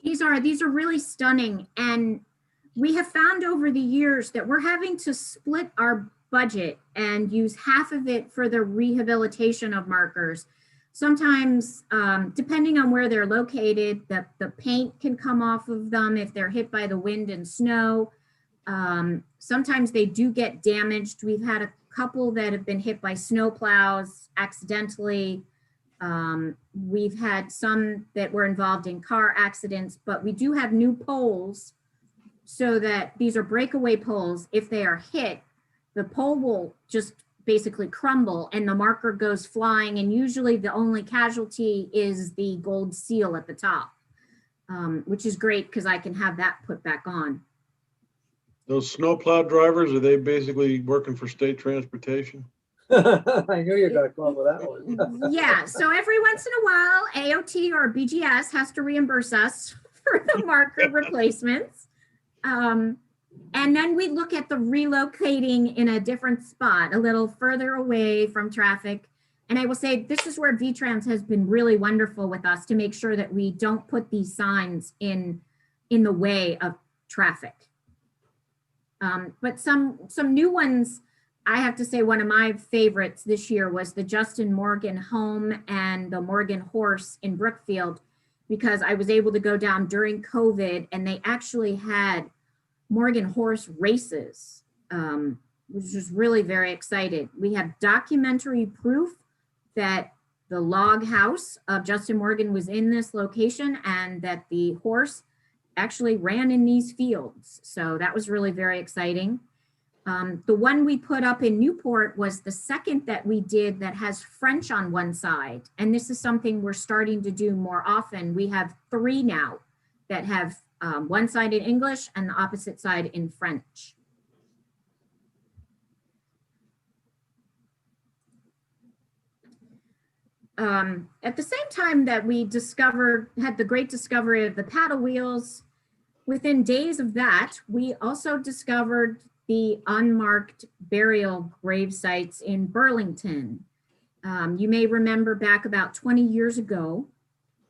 These are really stunning. And we have found over the years that we're having to split our budget and use half of it for the rehabilitation of markers. Sometimes, depending on where they're located, the paint can come off of them if they're hit by the wind and snow. Sometimes they do get damaged. We've had a couple that have been hit by snow plows accidentally. We've had some that were involved in car accidents, but we do have new poles so that these are breakaway poles. If they are hit, the pole will just basically crumble and the marker goes flying, and usually the only casualty is the gold seal at the top, which is great because I can have that put back on. Those snowplow drivers, are they basically working for state transportation? I knew you were gonna come up with that one. Yeah, so every once in a while, AOT or BGS has to reimburse us for the marker replacements. And then we look at the relocating in a different spot, a little further away from traffic. And I will say, this is where VTrans has been really wonderful with us to make sure that we don't put these signs in the way of traffic. But some new ones, I have to say one of my favorites this year was the Justin Morgan Home and the Morgan Horse in Brookfield, because I was able to go down during COVID and they actually had Morgan Horse races, which was really very excited. We have documentary proof that the log house of Justin Morgan was in this location and that the horse actually ran in these fields. So that was really very exciting. The one we put up in Newport was the second that we did that has French on one side. And this is something we're starting to do more often. We have 3 now that have one side in English and the opposite side in French. at the same time that we had the great discovery of the paddle wheels, within days of that, we also discovered the unmarked burial grave sites in Burlington. You may remember back about 20 years ago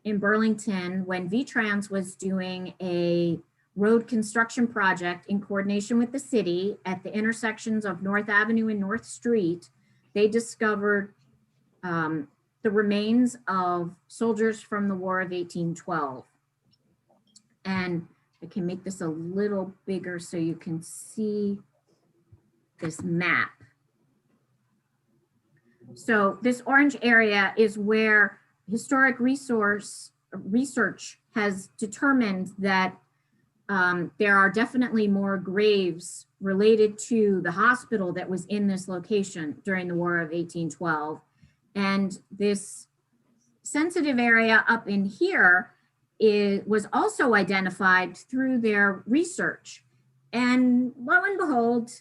in Burlington when VTrans was doing a road construction project in coordination with the city at the intersections of North Avenue and North Street. They discovered the remains of soldiers from the War of 1812. And I can make this a little bigger so you can see this map. So this orange area is where historic research has determined that there are definitely more graves related to the hospital that was in this location during the War of 1812. And this sensitive area up in here was also identified through their research. And lo and behold,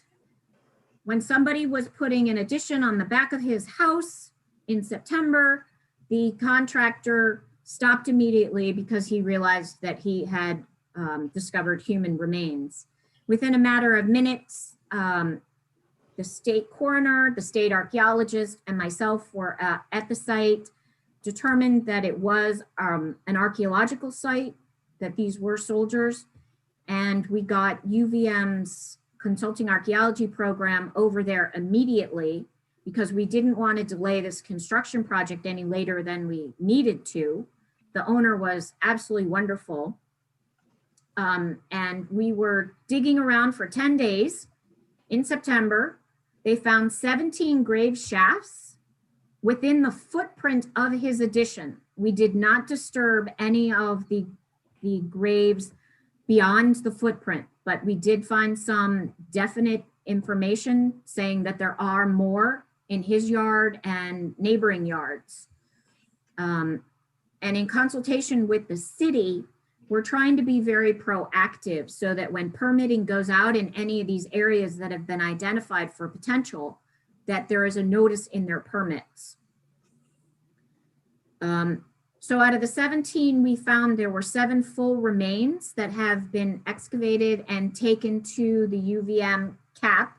when somebody was putting an addition on the back of his house in September, the contractor stopped immediately because he realized that he had discovered human remains. Within a matter of minutes, the state coroner, the state archaeologist, and myself were at the site, determined that it was an archaeological site, that these were soldiers, and we got UVM's consulting archaeology program over there immediately because we didn't want to delay this construction project any later than we needed to. The owner was absolutely wonderful. And we were digging around for 10 days. In September, they found 17 grave shafts within the footprint of his addition. We did not disturb any of the graves beyond the footprint, but we did find some definite information saying that there are more in his yard and neighboring yards. And in consultation with the city, we're trying to be very proactive so that when permitting goes out in any of these areas that have been identified for potential, that there is a notice in their permits. So out of the 17 we found, there were 7 full remains that have been excavated and taken to the UVM CAP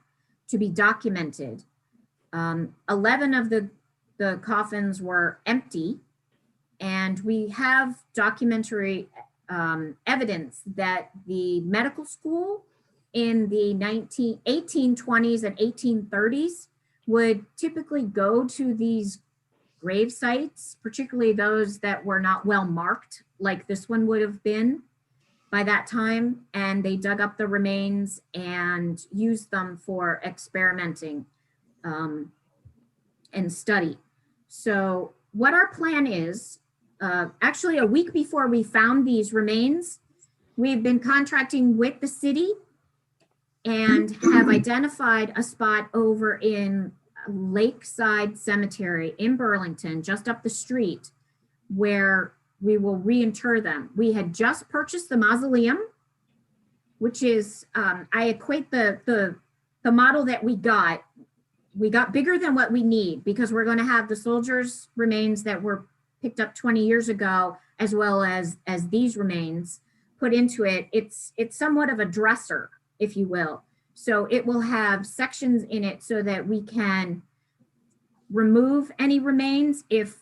to be documented. 11 of the coffins were empty, and we have documentary evidence that the medical school in the 1820s and 1830s would typically go to these grave sites, particularly those that were not well marked, like this one would have been by that time, and they dug up the remains and used them for experimenting and study. So what our plan is, actually a week before we found these remains, we've been contracting with the city and have identified a spot over in Lakeside Cemetery in Burlington, just up the street, where we will reinter them. We had just purchased the mausoleum, which is, I equate the model that we got bigger than what we need because we're going to have the soldiers' remains that were picked up 20 years ago, as well as these remains put into it. It's somewhat of a dresser, if you will. So it will have sections in it so that we can remove any remains if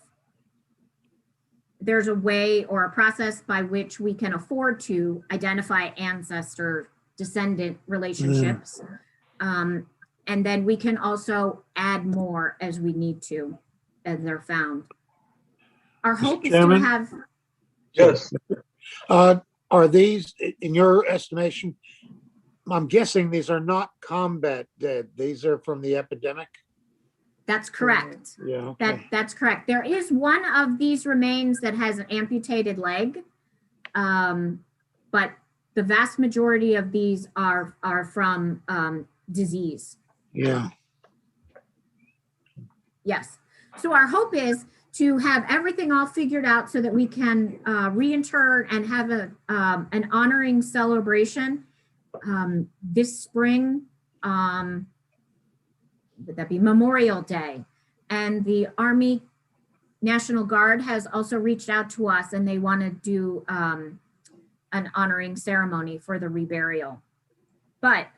there's a way or a process by which we can afford to identify ancestor descendant relationships. And then we can also add more as we need to, as they're found. Our hope is to Chairman? have. Yes. Are these, in your estimation, I'm guessing these are not combat dead. These are from the epidemic? That's correct. Yeah. Okay. That's correct. There is one of these remains that has an amputated leg, but the vast majority of these are from disease. Yeah. Yes. So our hope is to have everything all figured out so that we can reinter and have an honoring celebration this spring. Would that be Memorial Day? And the Army National Guard has also reached out to us and they want to do an honoring ceremony for the reburial. But,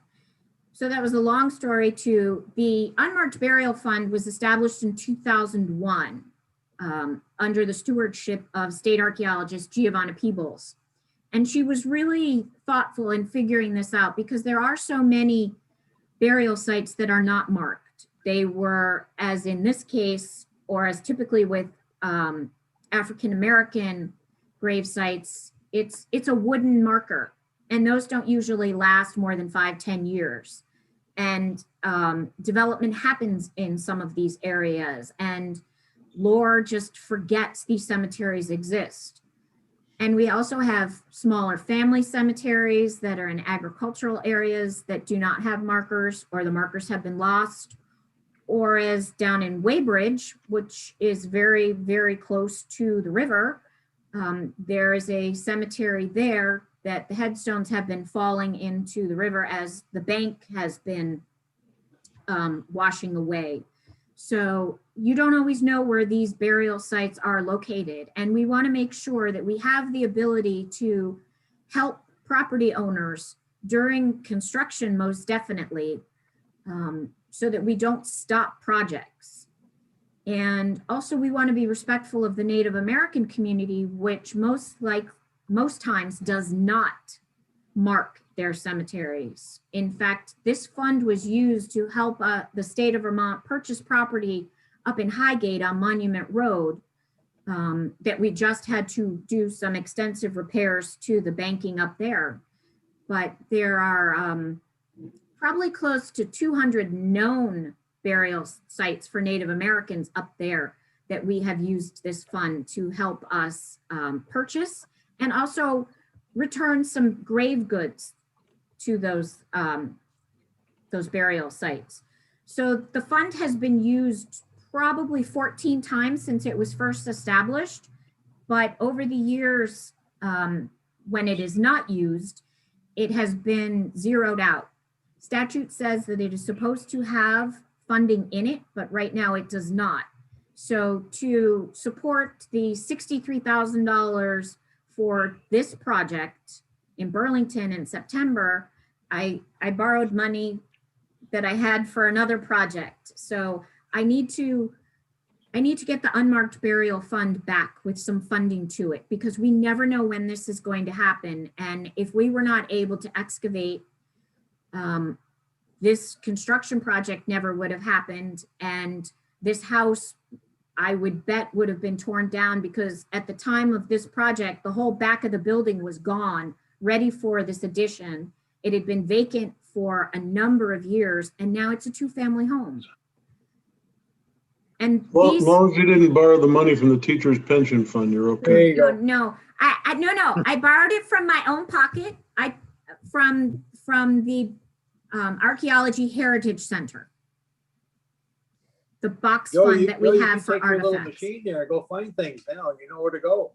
so that was a long story to the Unmarked Burial Fund was established in 2001 under the stewardship of state archaeologist Giovanna Peebles. And she was really thoughtful in figuring this out because there are so many burial sites that are not marked. They were, as in this case, or as typically with African-American grave sites, it's a wooden marker, and those don't usually last more than 5-10 years. And development happens in some of these areas, and lore just forgets these cemeteries exist. And we also have smaller family cemeteries that are in agricultural areas that do not have markers, or the markers have been lost. Or as down in Weybridge, which is very, very close to the river, there is a cemetery there that the headstones have been falling into the river as the bank has been washing away. So you don't always know where these burial sites are located. And we want to make sure that we have the ability to help property owners during construction, most definitely, so that we don't stop projects. And also we want to be respectful of the Native American community, which most times does not mark their cemeteries. In fact, this fund was used to help the state of Vermont purchase property up in Highgate on Monument Road that we just had to do some extensive repairs to the banking up there. But there are probably close to 200 known burial sites for Native Americans up there that we have used this fund to help us purchase and also return some grave goods to those burial sites. So the fund has been used probably 14 times since it was first established, but over the years, when it is not used, it has been zeroed out. Statute says that it is supposed to have funding in it, but right now it does not. So to support the $63,000 for this project in Burlington in September, I borrowed money that I had for another project. So I need to get the Unmarked Burial Fund back with some funding to it because we never know when this is going to happen. And if we were not able to excavate, this construction project never would have happened. And this house, I would bet, would have been torn down because at the time of this project, the whole back of the building was gone, ready for this addition. It had been vacant for a number of years, and now it's a 2-family home. And Well, these, as long as you didn't borrow the money from the teacher's pension fund, you're There okay. you go. no, I borrowed it from my own pocket. From the Archaeology Heritage Center. The box Joe, fund that we you have can for take your little artifacts. machine there, go find things now, you know where to go.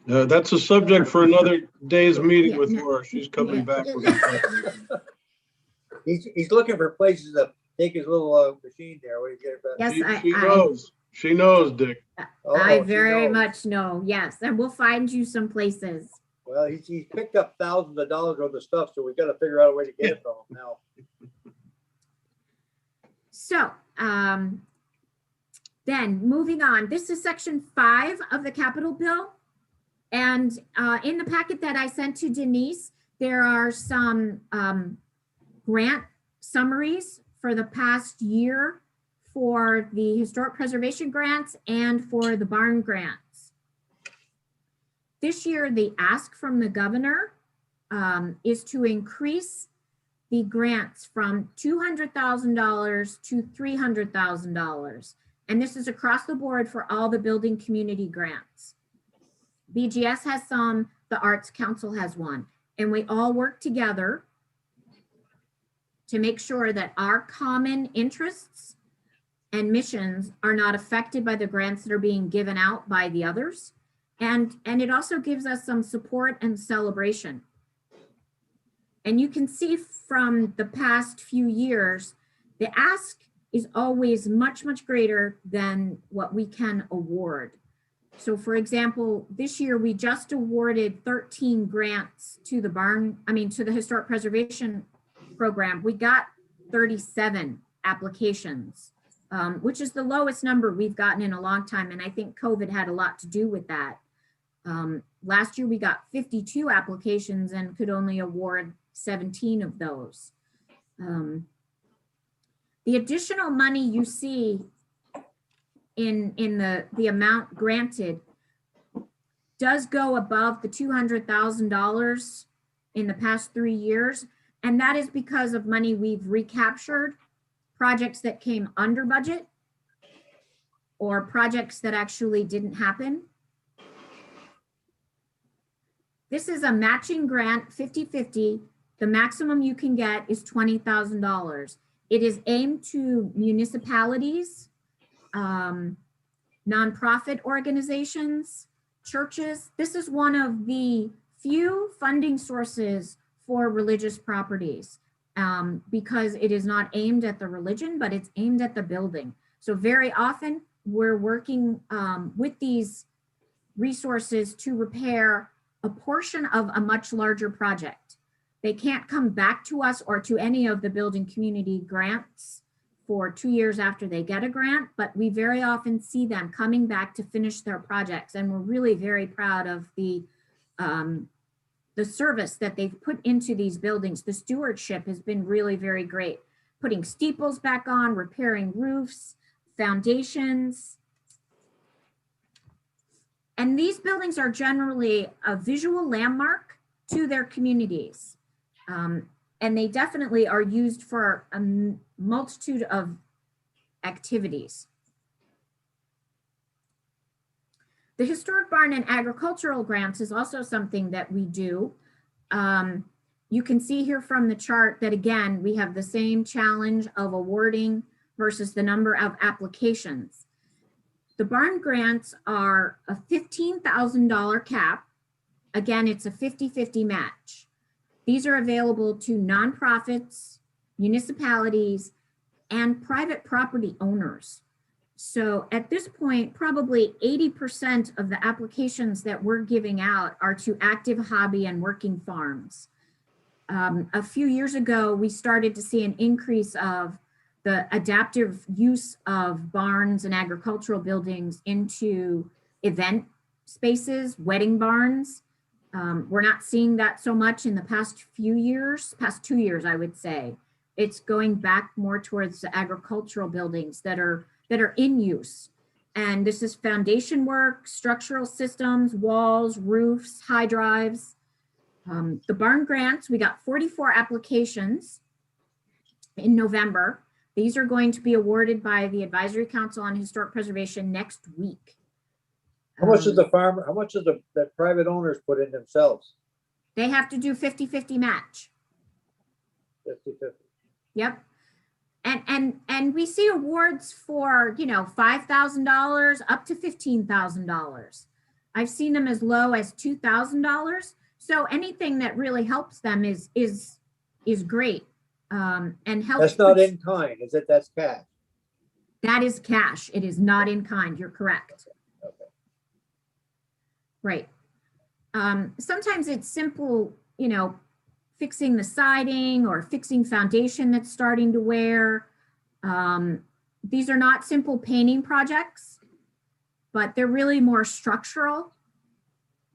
That's a subject for another day's meeting Yeah, with no, Laura. She's coming yeah. back with that. He's looking for places to take his little machine there. When you get it back. Yes, She knows. She knows, Dick. Oh, I she very knows. much know. Yes, and we'll find you some places. Well, he's picked up thousands of dollars worth of stuff, so we've got to figure out a way to get it from him now. So, then moving on, this is section 5 of the capital bill. And in the packet that I sent to Denise, there are some grant summaries for the past year for the historic preservation grants and for the barn grants. This year, the ask from the governor is to increase the grants from $200,000 to $300,000. And this is across the board for all the building community grants. BGS has some, the Arts Council has one, and we all work together to make sure that our common interests and missions are not affected by the grants that are being given out by the others. And it also gives us some support and celebration. And you can see from the past few years, the ask is always much, much greater than what we can award. So for example, this year we just awarded 13 grants to the to the Historic Preservation Program. We got 37 applications, which is the lowest number we've gotten in a long time. And I think COVID had a lot to do with that. Last year we got 52 applications and could only award 17 of those. The additional money you see in the amount granted does go above the $200,000 in the past 3 years. And that is because of money we've recaptured, projects that came under budget, or projects that actually didn't happen. This is a matching grant, 50-50. The maximum you can get is $20,000. It is aimed to municipalities, nonprofit organizations, churches. This is one of the few funding sources for religious properties, because it is not aimed at the religion, but it's aimed at the building. So very often we're working with these resources to repair a portion of a much larger project. They can't come back to us or to any of the building community grants for 2 years after they get a grant, but we very often see them coming back to finish their projects. And we're really very proud of the service that they've put into these buildings. The stewardship has been really very great. Putting steeples back on, repairing roofs, foundations. And these buildings are generally a visual landmark to their communities. And they definitely are used for a multitude of activities. The Historic Barn and Agricultural Grants is also something that we do. You can see here from the chart that, again, we have the same challenge of awarding versus the number of applications. The barn grants are a $15,000 cap. Again, it's a 50-50 match. These are available to nonprofits, municipalities, and private property owners. So at this point, probably 80% of the applications that we're giving out are to active hobby and working farms. A few years ago, we started to see an increase of the adaptive use of barns and agricultural buildings into event spaces, wedding barns. We're not seeing that so much in the past 2 years, I would say. It's going back more towards the agricultural buildings that are in use. And this is foundation work, structural systems, walls, roofs, high drives. The barn grants, we got 44 applications in November. These are going to be awarded by the Advisory Council on Historic Preservation next week. How much does the private owners put in themselves? They have to do 50-50 match. 50-50. Yep. And we see awards for, $5,000 up to $15,000. I've seen them as low as $2,000. So anything that really helps them is great. And helps. That's not in kind, is it? That's cash. That is cash. It is not in kind. You're correct. Okay. Right. Sometimes it's simple, fixing the siding or fixing foundation that's starting to wear. These are not simple painting projects, but they're really more structural,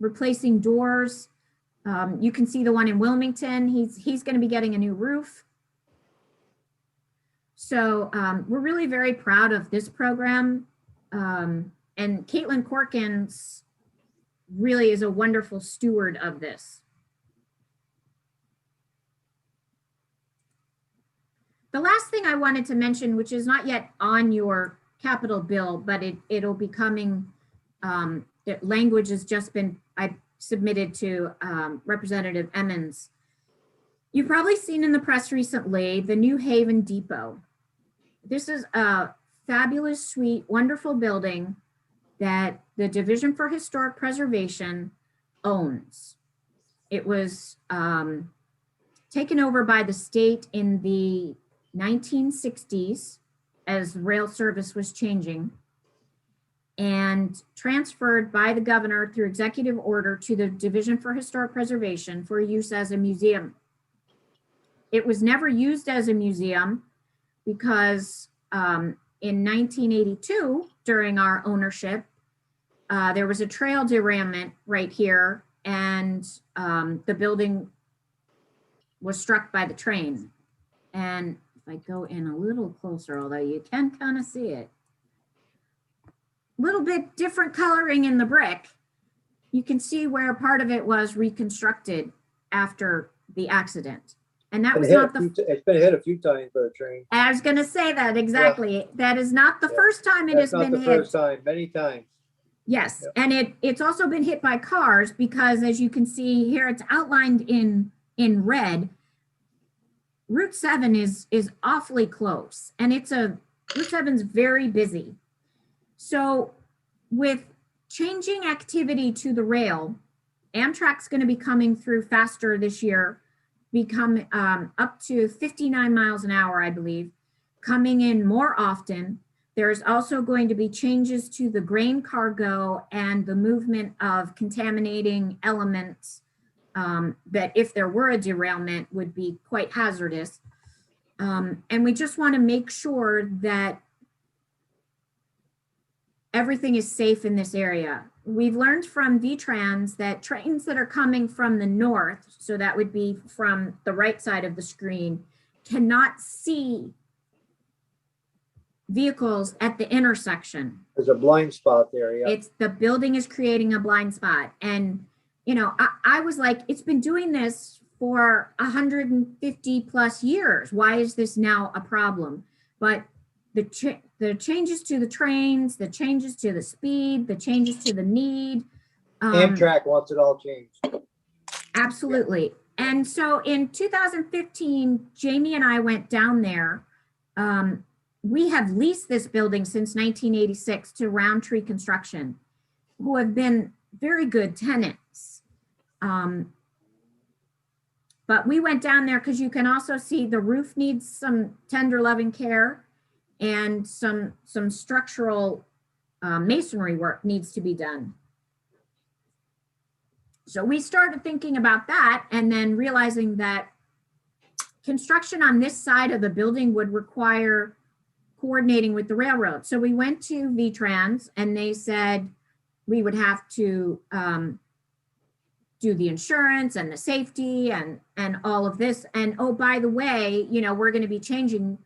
replacing doors. You can see the one in Wilmington. He's going to be getting a new roof. So we're really very proud of this program. And Caitlin Corkins really is a wonderful steward of this. The last thing I wanted to mention, which is not yet on your capital bill, but it'll be coming, the language has just been, I submitted to Representative Emmons. You've probably seen in the press recently, the New Haven Depot. This is a fabulous, sweet, wonderful building that the Division for Historic Preservation owns. It was taken over by the state in the 1960s as rail service was changing. and transferred by the governor through executive order to the Division for Historic Preservation for use as a museum. It was never used as a museum because in 1982, during our ownership, there was a trail derailment right here, and the building was struck by the train. And if I go in a little closer, although you can kind of see it, little bit different coloring in the brick, you can see where part of it was reconstructed after the accident. And that was not the, It's been hit a few times by the train. I was gonna say that exactly. That is not the Yeah. first time it has That's not been the hit. first time, many times. Yes, Yep. and it's also been hit by cars because, as you can see here, it's outlined in red. Route 7 is awfully close, and Route 7's very busy. So with changing activity to the rail, Amtrak's going to be coming through faster this year, become up to 59 miles an hour, I believe, coming in more often. There's also going to be changes to the grain cargo and the movement of contaminating elements that, if there were a derailment, would be quite hazardous. And we just want to make sure that everything is safe in this area. We've learned from VTrans that trains that are coming from the north, so that would be from the right side of the screen, cannot see vehicles at the intersection. There's a blind spot there, yeah. It's, the building is creating a blind spot. And, you know, I was like, it's been doing this for 150 plus years. Why is this now a problem? But the changes to the trains, the changes to the speed, the changes to the need. Amtrak wants it all changed. Absolutely. And so in 2015, Jamie and I went down there. We have leased this building since 1986 to Roundtree Construction, who have been very good tenants. But we went down there because you can also see the roof needs some tender loving care, and some structural masonry work needs to be done. So we started thinking about that, and then realizing that construction on this side of the building would require coordinating with the railroad. So we went to VTrans, and they said we would have to do the insurance and the safety and all of this. And oh, by the way, you know, we're going to be changing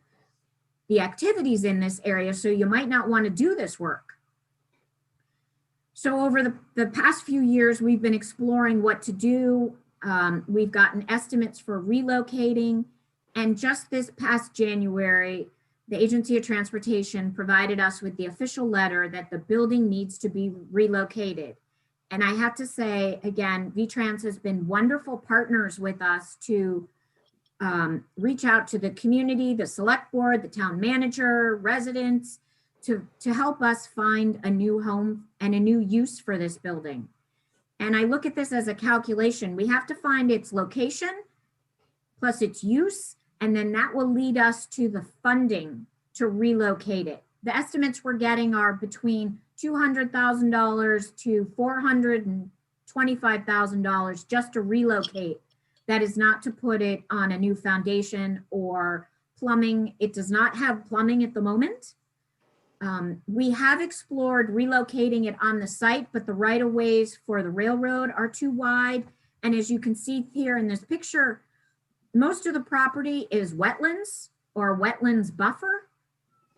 the activities in this area, so you might not want to do this work. So over the past few years, we've been exploring what to do. We've gotten estimates for relocating, and just this past January, the Agency of Transportation provided us with the official letter that the building needs to be relocated. And I have to say, again, VTrans has been wonderful partners with us to reach out to the community, the select board, the town manager, residents, to help us find a new home and a new use for this building. And I look at this as a calculation. We have to find its location plus its use, and then that will lead us to the funding to relocate it. The estimates we're getting are between $200,000 to $425,000 just to relocate. That is not to put it on a new foundation or plumbing. It does not have plumbing at the moment. We have explored relocating it on the site, but the right-of-ways for the railroad are too wide. And as you can see here in this picture, most of the property is wetlands or wetlands buffer.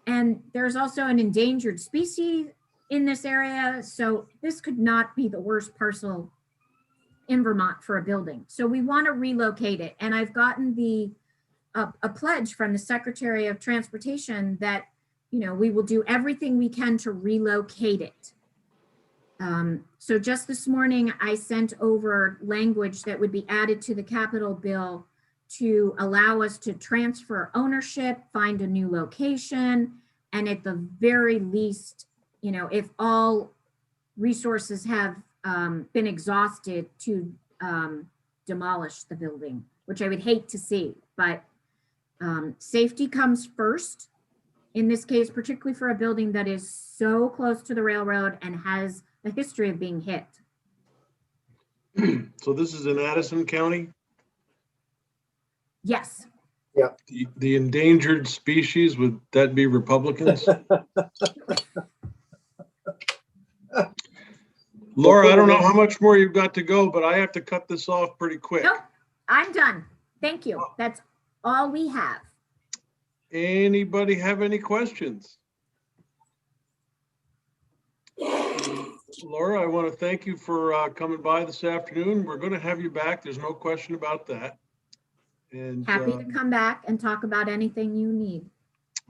And there's also an endangered species in this area. So this could not be the worst parcel in Vermont for a building. So we want to relocate it. And I've gotten a pledge from the Secretary of Transportation that, you know, we will do everything we can to relocate it. So just this morning, I sent over language that would be added to the Capitol bill to allow us to transfer ownership, find a new location, and at the very least, you know, if all resources have been exhausted, to demolish the building, which I would hate to see, but safety comes first. in this case, particularly for a building that is so close to the railroad and has a history of being hit. So this is in Addison County, Yes, the endangered species, would that be Republicans? Laura, I don't know how much more you've got to go, but I have to cut this off pretty quick. nope, I'm done. Thank you. That's all we have. Anybody have any questions? Laura, I want to thank you for coming by this afternoon. We're going to have you back. There's no question about that. And Happy to come back and talk about anything you need.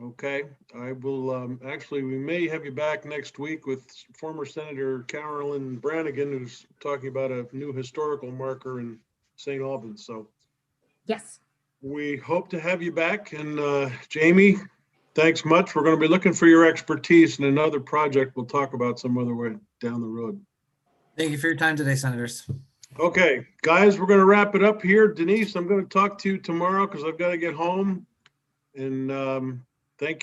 okay, I will, actually, we may have you back next week with former Senator Carolyn Brannigan, who's talking about a new historical marker in St. Albans. So Yes, we hope to have you back. And Jamie, thanks much. We're going to be looking for your expertise in another project we'll talk about some other way down the road. Thank you for your time today, Senators. Okay, guys, we're going to wrap it up here. Denise, I'm going to talk to you tomorrow because I've got to get home. And